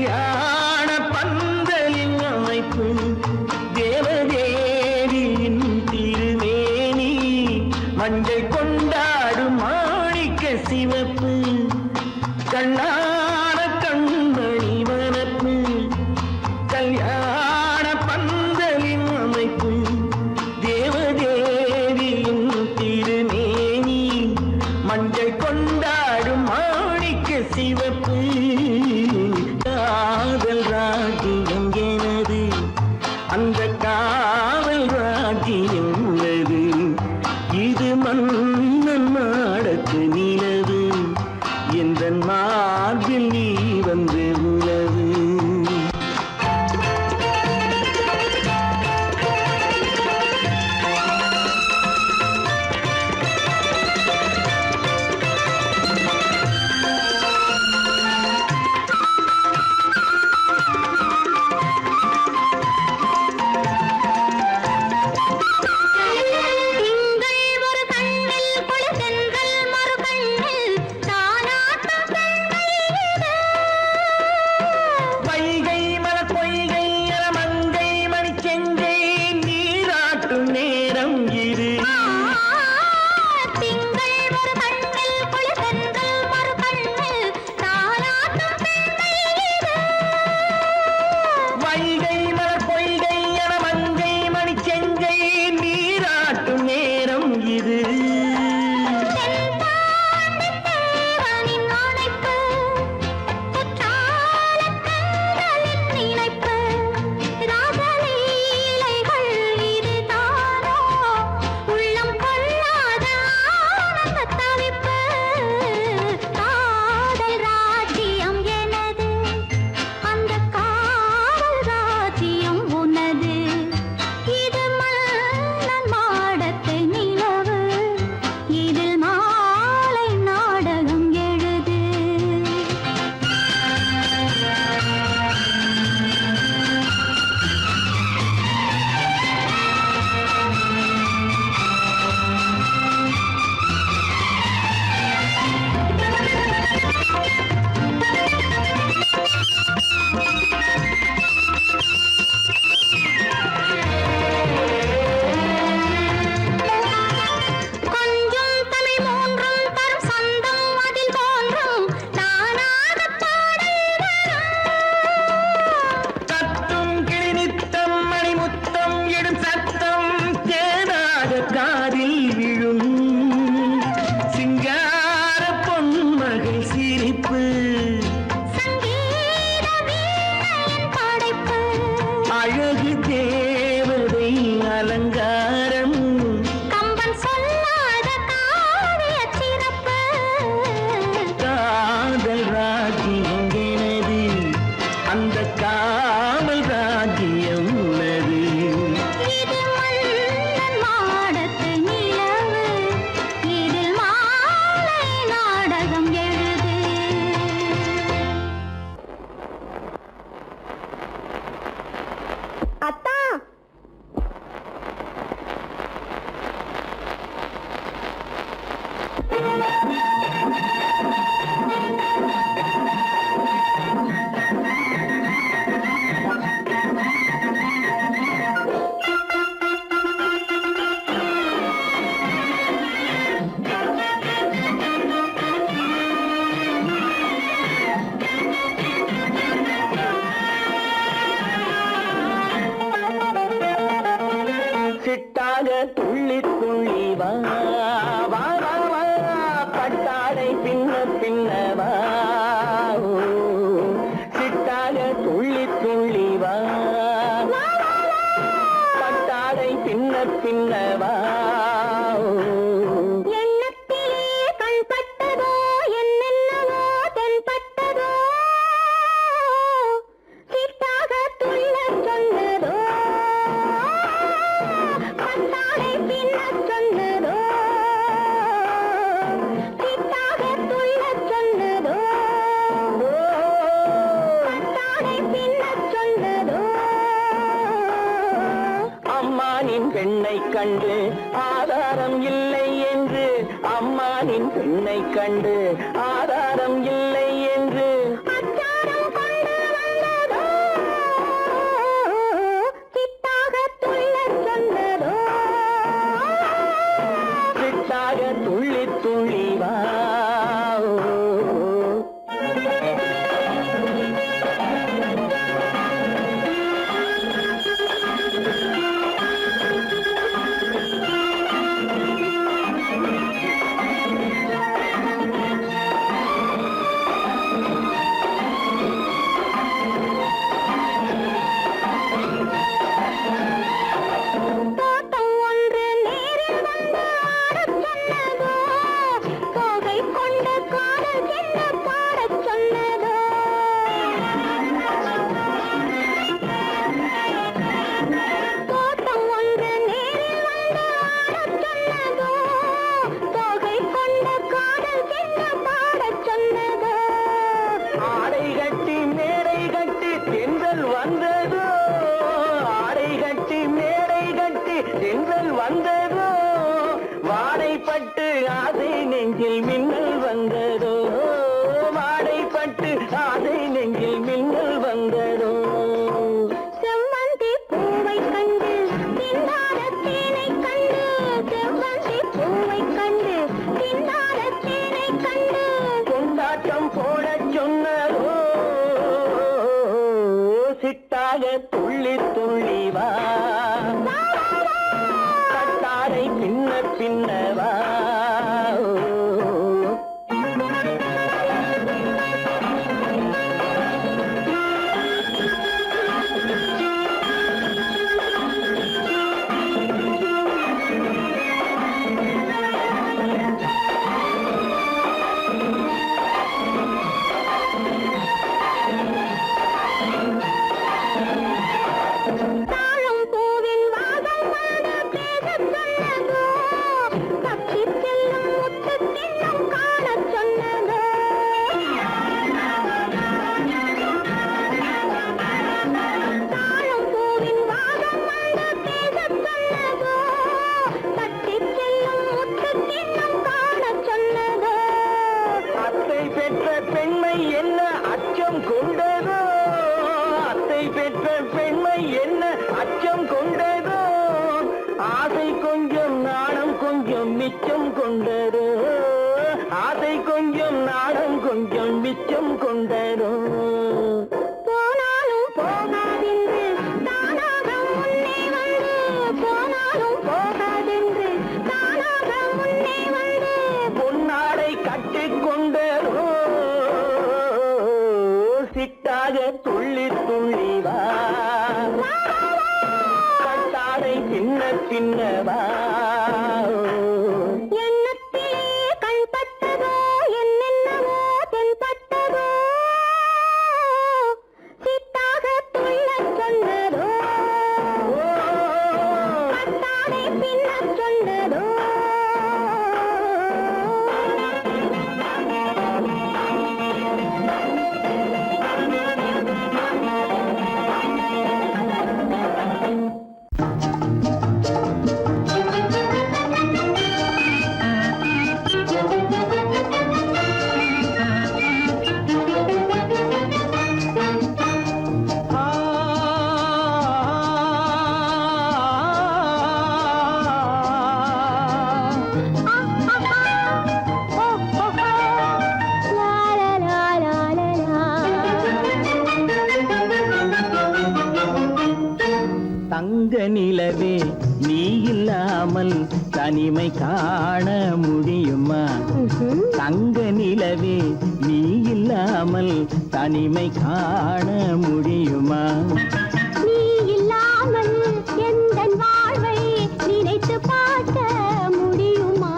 கல்யாண பந்தலின் அமைப்பு தேவதேவியின் திருமேனி மஞ்சள் கொண்டாடும் மாணிக்க சிவப்பு கண்ணான கண்மணி வனப்பு கல்யாண பந்தலின் அமைப்பு தேவதேவியின் திருமேனி மஞ்சள் கொண்டாடும் மாணிக்க சிவப்பு காதல் ராஜ்யம் எனது அந்த காவல் ராஜ்யம் உள்ளது இது மன்னன் மாடத்து நிலவு எந்த மார்பில் நீ வந்து உலவு திங்கள் ஒரு கண்ணில் குளிர்தென்றல் மறு கண்ணில் தாலாட்டும் பெண்மையிலே. வைகை மலர் பொய்கை மங்கை மணிச்செங்கை நீராட்டும் நேரம் இது திங்கள் ஒரு கண்ணில் குளிர்தென்றல் மறு கண்ணில் தாலாட்டும் பெண்மையிலே. வைகை மலர் பொய்கை மங்கை மணிச்செங்கை நீராட்டும் நேரம் இது தென்பாண்டித் தேவனின் அணைப்பு, குற்றாலத் தென்றலின் நினைப்பு, ராசலீலைகள் இதுதானோ, உள்ளம் கொள்ளாத ஆனந்தத் தவிப்பு. காதல் ராஜ்யம் எனது, அந்த காவல் ராஜ்யம் உனது. இது மன்னன் மாடத்து நிலவு, இதில் மாலை நாடகம் எழுது. கொஞ்சம் தமிழ் மூன்றும் தரும் சொந்தம் அதில் தோன்றும் தானாகப் பாடல் வரும். தத்தும் கிளிநித்தம் மணிமுத்தம் எடும் சத்தம் தேனாக காதில் விழும் சிங்கார பொன்மகள் சிரிப்பு சங்கீத வீணையின் படைப்பு, அழகு தேவதை அலங்காரம் கம்பன் சொல்லாத காவியச் சிறப்பு. காதல் ராஜ்யம் எனது அந்த காவல் ராஜ்யம் உள்ளது இது மன்னன் மாடத்து நிலவு, இதில் மாலை நாடகம் எழுது. அத்தா, சிட்டாக துள்ளி துள்ளி வா வா வா வா பட்டாடை பின்ன பின்ன வா ஓ, சிட்டாக துள்ளி துள்ளி வா பட்டாடை பின்ன பின்ன வா ஓ. எண்ணத்திலே கண்பட்டதோ என்னென்னவோ தென்பட்டதோ, சிட்டாக துள்ளச் சொன்னதோ, பட்டாடை பின்னச் சொன்னதோ, சிட்டாக துள்ளச் சொன்னதோ, பட்டாடை பின்னச் சொன்னதோ. அம்மானின் பெண்ணை கண்டு ஆதாரம் இல்லை என்று அம்மானின் பெண்ணை கண்டு ஆதாரம் இல்லை என்று அச்சாரம் கொண்டு வந்த சிட்டாக துள்ளி துள்ளி வா கட்டாரை பின்ன பின்னவா மிச்சம் கொண்டரோ ஆசை கொஞ்சம் நாடம் கொஞ்சம் மிச்சம் கொண்டரோ போனாலும் போகாதென்று தானாக முன்னே வந்து போனாலும் போகாதென்று தானாக முன்னே வந்து பொன்னாடை கட்டிக் கொண்டரோ சிட்டாக துள்ளி துள்ளி வா கட்டாடை சின்ன சின்னவா தங்க நிலவே நீ இல்லாமல் தனிமை காண முடியுமா தங்க நிலவே நீ இல்லாமல் தனிமை காண முடியுமா நீ இல்லாமல் எந்தன் வாழ்வை நினைத்து பார்க்க முடியுமா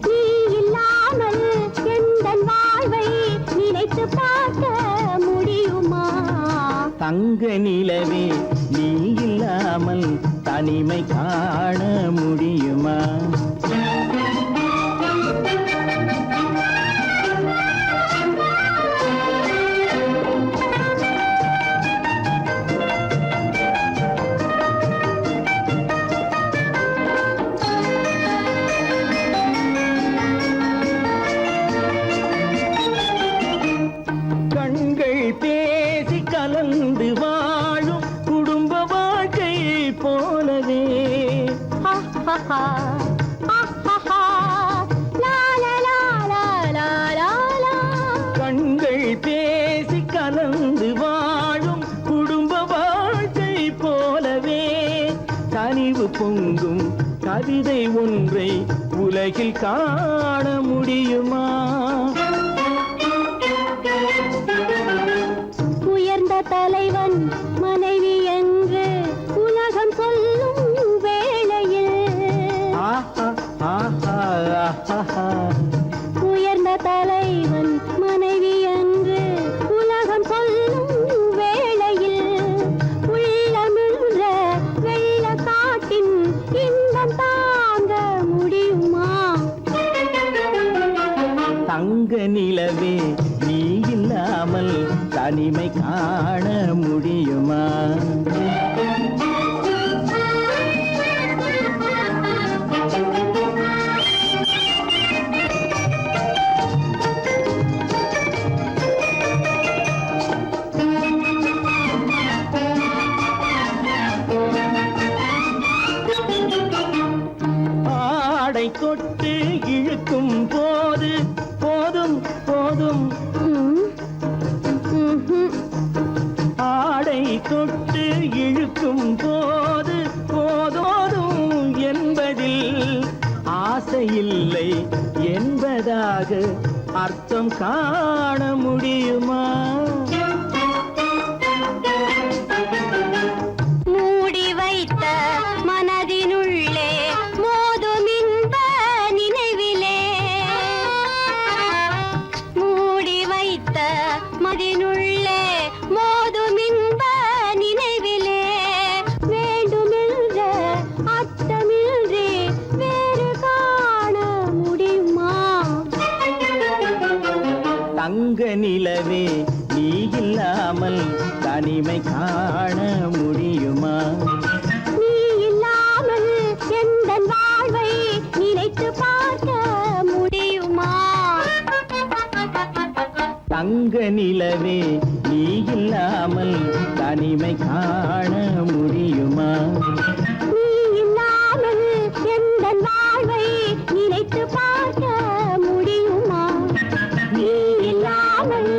நீ இல்லாமல் எந்தன் வாழ்வை நினைத்து பார்க்க முடியுமா தங்க நிலவே நீ இல்லாமல் தனிமை காண முடியுமா கண்கள் பேசி கலந்து வாழும் குடும்ப வாழ்க்கை போலவே கண்கள் பேசி கலந்து வாழும் குடும்ப வாழ்க்கை போலவே கனிவு பொங்கும் கவிதை ஒன்றை உலகில் காண முடியுமா உயர்ந்த தலைவன் மனைவி என்று உலகம் சொல்லும் வேளையில் உயர்ந்த தலைவன் மனைவி என்று உலகம் சொல்லும் வேளையில் உள்ளமிழ்ற வெள்ள காட்டின் இன்பம் தாங்க முடியுமா தங்க நிலவே நீ இல்லாமல் தனிமை காண முடியுமா ஆடை தொட்டு இழுக்கும் போது போதும் போதும் ஆடை தொட்டு இழுக்கும் போது போதோதும் என்பதில் ஆசையில்லை என்பதாக அர்த்தம் காண முடியுமா? மூடி வைத்த மனதினுள்ளே மோதும் இன்ப நினைவிலே, மூடி வைத்த மனதினுள்ளே மோதும் இன்ப நினைவிலே, வேண்டுமென்ற அர்த்தமின்றி வேறு காண முடியுமா? தங்க நிலவே நீ இல்லாமல் தனிமை காண முடியுமா? நீ இல்லாமல் எந்தன் வாழ்வை நினைத்து பார்க்க முடியுமா? தங்க நிலவே நீ இல்லாமல் தனிமை காண முடியுமா? நீ இல்லாமல் எந்தன் வாழ்வை நினைத்து பார்க்க முடியுமா? நீ இல்லாமல்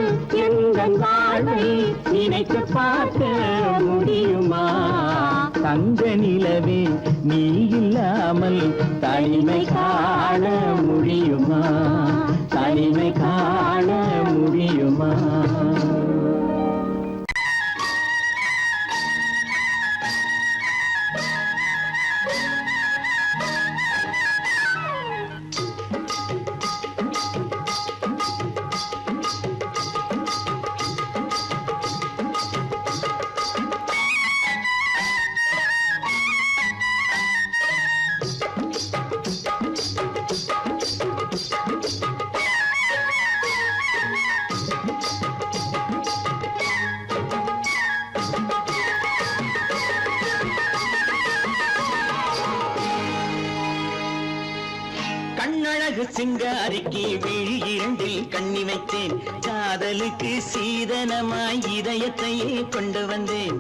எந்தன் வாழ்வை நினைத்து பார்க்க முடியுமா? தங்க நிலவே நீ இல்லாமல் தனிமை காண முடியுமா? தனிமை காண முடியுமா? கண்ணழகு சிங்காரிக்கு விழி இரண்டில் கண்ணி வைத்தேன், காதலுக்கு சீதனமாய் இதயத்தையே கொண்டு வந்தேன்.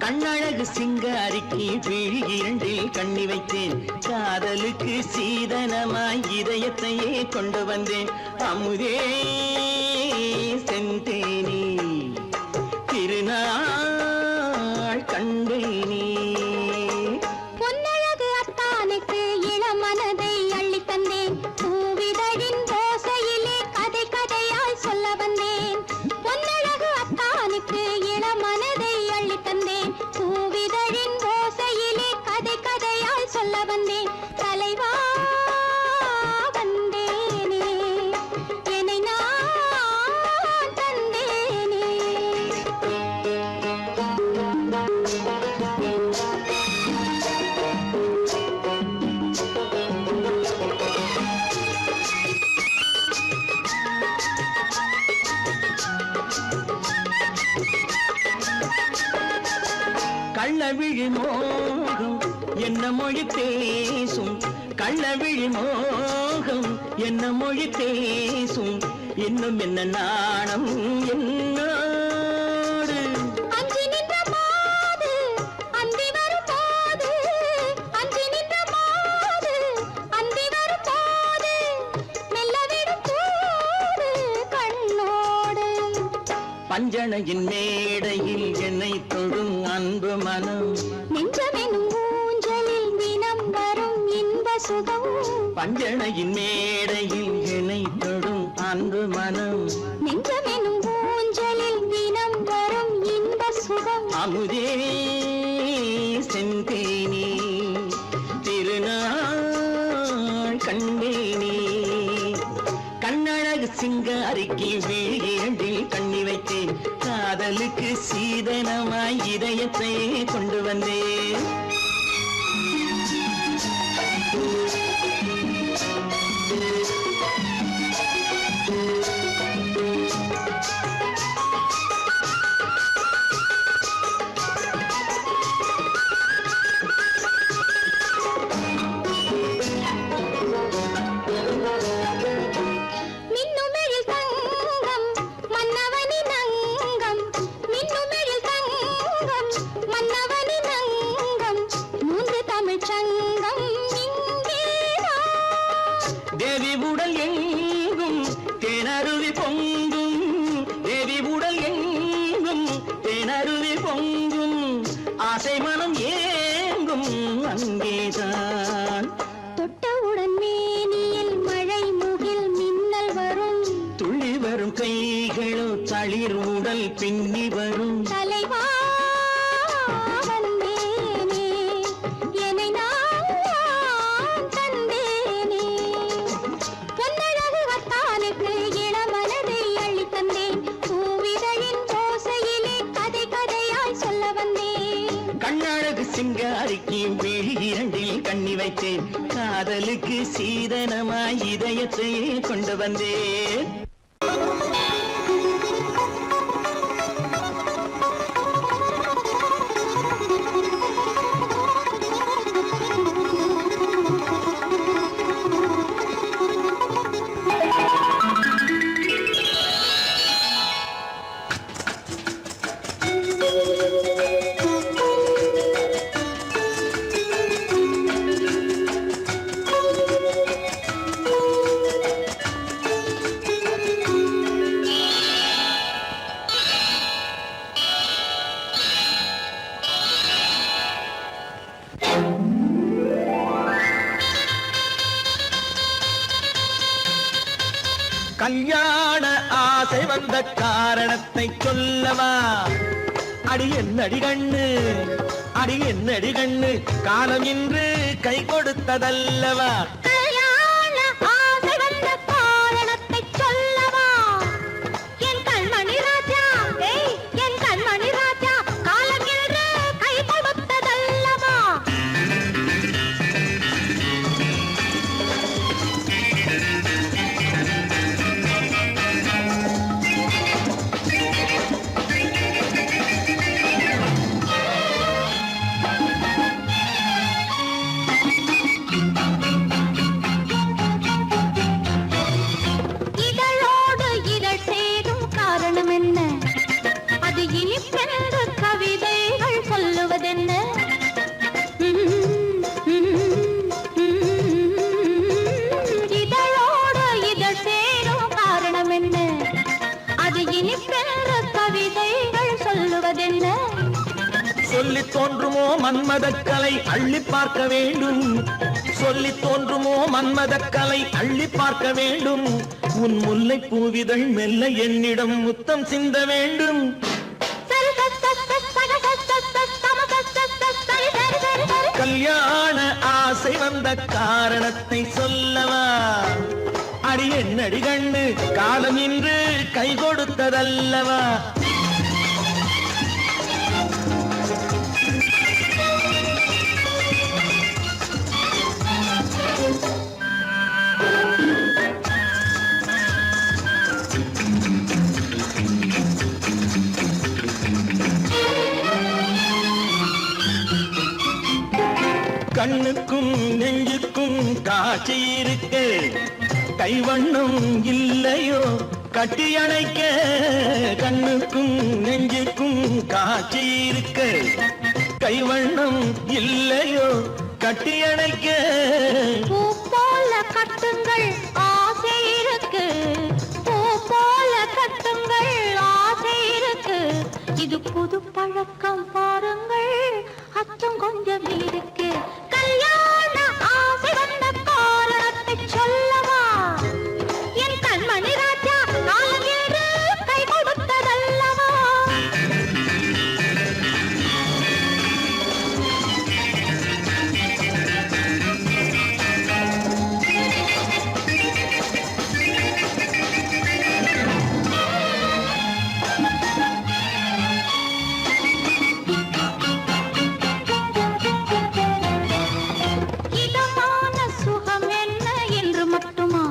கண்ணழகு சிங்காரிக்கு விழி இரண்டில் கண்ணி வைத்தேன், காதலுக்கு சீதனமாய் இதயத்தையே கொண்டு வந்தேன். அமுதே செந்தேனே திருநாள் கண்டேனே. பொன்னழகு அத்தானுக்கு இளமனதை அள்ளி தந்தேன், பூவிதழின் ஓசையிலே கதை கதையாய் சொல்ல வந்தேன். பொன்னழகு அத்தானுக்கு இளமனதை அள்ளி தந்தேன், பூவிதழின் ஓசையிலே கதை கதையாய் சொல்ல வந்தேன். தலைவா வந்தேனே, என்னை நான் தந்தேனே. கள்ளவிழி மோகம் என்ன மொழி பேசும், கள்ளவிழி மோகம் என்ன மொழி பேசும், இன்னும் என்ன நாணம் என்னோடு. அஞ்சி நின்ற மாது அந்தி வரும் போது, அஞ்சி நின்ற மாது அந்தி வரும் போது, மெல்ல விடும் தூது கண்ணோடு. பஞ்சணையின் மேடையில் என்னை தொடும் அன்பு மனம், நெஞ்சமெனும் ஊஞ்சலில் தினம் வரும் இன்ப சுகம். பஞ்சணையின் மேடையில் என்னை தொடும் அன்பு மனம், நெஞ்சமெனும் ஊஞ்சலில் தினம் வரும் இன்ப சுகம். அமுதே செந்தேனே திருநாள் கண்டேனே. கண்ணழகு சிங்காரிக்கு விழி இரண்டில் கண்ணி வைத்தேன், காதலுக்கு சீதனமாய் இதயத்தை கொண்டு வந்தேன். மின்னுமெழில் தங்கம் மன்னவனின் அங்கம், மின்னுமெழில் தங்கம் மன்னவனின் அங்கம், மூன்று தமிழ்ச் சங்கம் இங்கேதான். தேவி உடல் எங்கும் தேனருவி பொங்கும், தேவி உடல் எங்கும் தேனருவி பொங்கும், ஆசை மனம் ஏங்கும் அங்கேதான். தொட்டவுடன் மேனியில் மழை முகில் மின்னல் வரும், துள்ளி வரும் கைகளோ தளிர் உடல் பின்னி வரும். தலைவா வந்தேனே, என்னை நான் தந்தேனே, பொன்னழகு வத்தானுக்கு இளமனதை அள்ளித் தந்தேன், பூவிதழின் ஓசையிலே கதை கதையாய் சொல்ல வந்தேன். கண்ணழகு சிங்காரிக்கு விழி இரண்டில் கண்ணி வைத்தேன், காதலுக்கு சீதனமாய் இதயத்தையே கொண்டு வந்தேன். கல்யாண ஆசை வந்த காரணத்தை சொல்லவா? அடி என்னடி கண்ணு, அடி என்னடி கண்ணு, காலம் இன்று கை கொடுத்ததல்லவா? கல்யாண ஆசை வந்த காரணத்தை சொல்லவா? என் கண்மணி ராஜா, என் கண்மணி ராஜா, காலம் என்று கை கொடுத்ததல்லவா? இதழோடு இதழ் சேரும் காரணம் என்ன? அது இனிப்பென்று கவிதைகள் சொல்லுவதென்ன? இதழோடு இதழ் சேரும் காரணம் என்ன? அது இனிப்பென்று கவிதைகள் சொல்லுவதென்ன? சொல்லி தோன்றுமோ மன்மதக்கலை அள்ளி பார்க்க வேண்டும், சொல்லி தோன்றுமோ மன்மதக்கலை அள்ளி பார்க்க வேண்டும். உன் முல்லை பூவிதழ் மெல்ல என்னிடம் முத்தம் சிந்த வேண்டும். கல்யாண ஆசை வந்த காரணத்தை சொல்லவா? அடி என்னடி கண்ணு, காலம் இன்று கை கொடுத்ததல்லவா? கண்ணுக்கும் நெஞ்சுக்கும் காட்சி இருக்கு, கைவண்ணம் இல்லையோ கட்டி அணைக்க? கண்ணுக்கும் நெஞ்சுக்கும் காட்சி இருக்கு, கைவண்ணம் இல்லையோ கட்டி அணைக்க? பூ போல கட்டுங்கள் ஆசை இருக்கு, பூ போல கட்டுங்கள் ஆசை இருக்கு, இது புது பழக்கம் பாருங்கள், அச்சம் கொஞ்சம் இருக்கு. கல்யாண ஆசை வந்த காரணத்தை சொல்லவா? என் கண்மணி ராஜா, காலம் என்று கை கொடுத்ததல்லவா? இதமான சுகம் என்ன என்று மட்டுமா?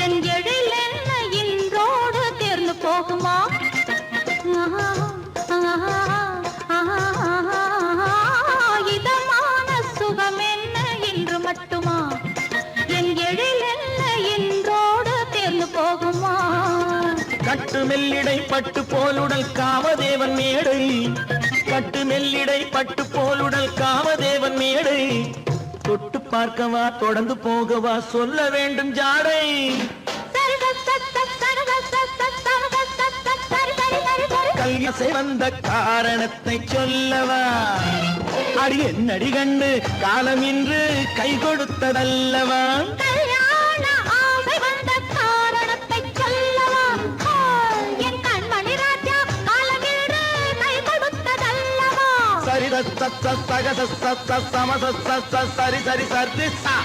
என் எழில் என்ன இன்றோடு தேர்ந்து போகுமா? இதமான சுகம் என்ன என்று மட்டுமா? என் எழில் என்ன இன்றோடு தேர்ந்து போகுமா? கட்டு மெல்லிடை பட்டு போலுடல் காமதேவன் மேடை, கட்டு மெல்லிடை பட்டு போலுடல் காமதேவன் மேடை. தொட்டு பார்க்கவா தொடர்ந்து போகவா சொல்ல வேண்டும் ஜாடை. சரி சரி சரி சரி சரி சரி சரி சரி சரி சரி சரி சரி கல்யாசை வந்த காரணத்தை சொல்லவா அடி என்னடி கண்டு காலம் இன்று கை கொடுத்ததல்லவா கல்யாண ஆசை வந்த காரணத்தை சொல்லவா என் கண்மணி ராஜா காலமேறு கை கொடுத்ததல்லவா சரி சக சரி சரி சரி சா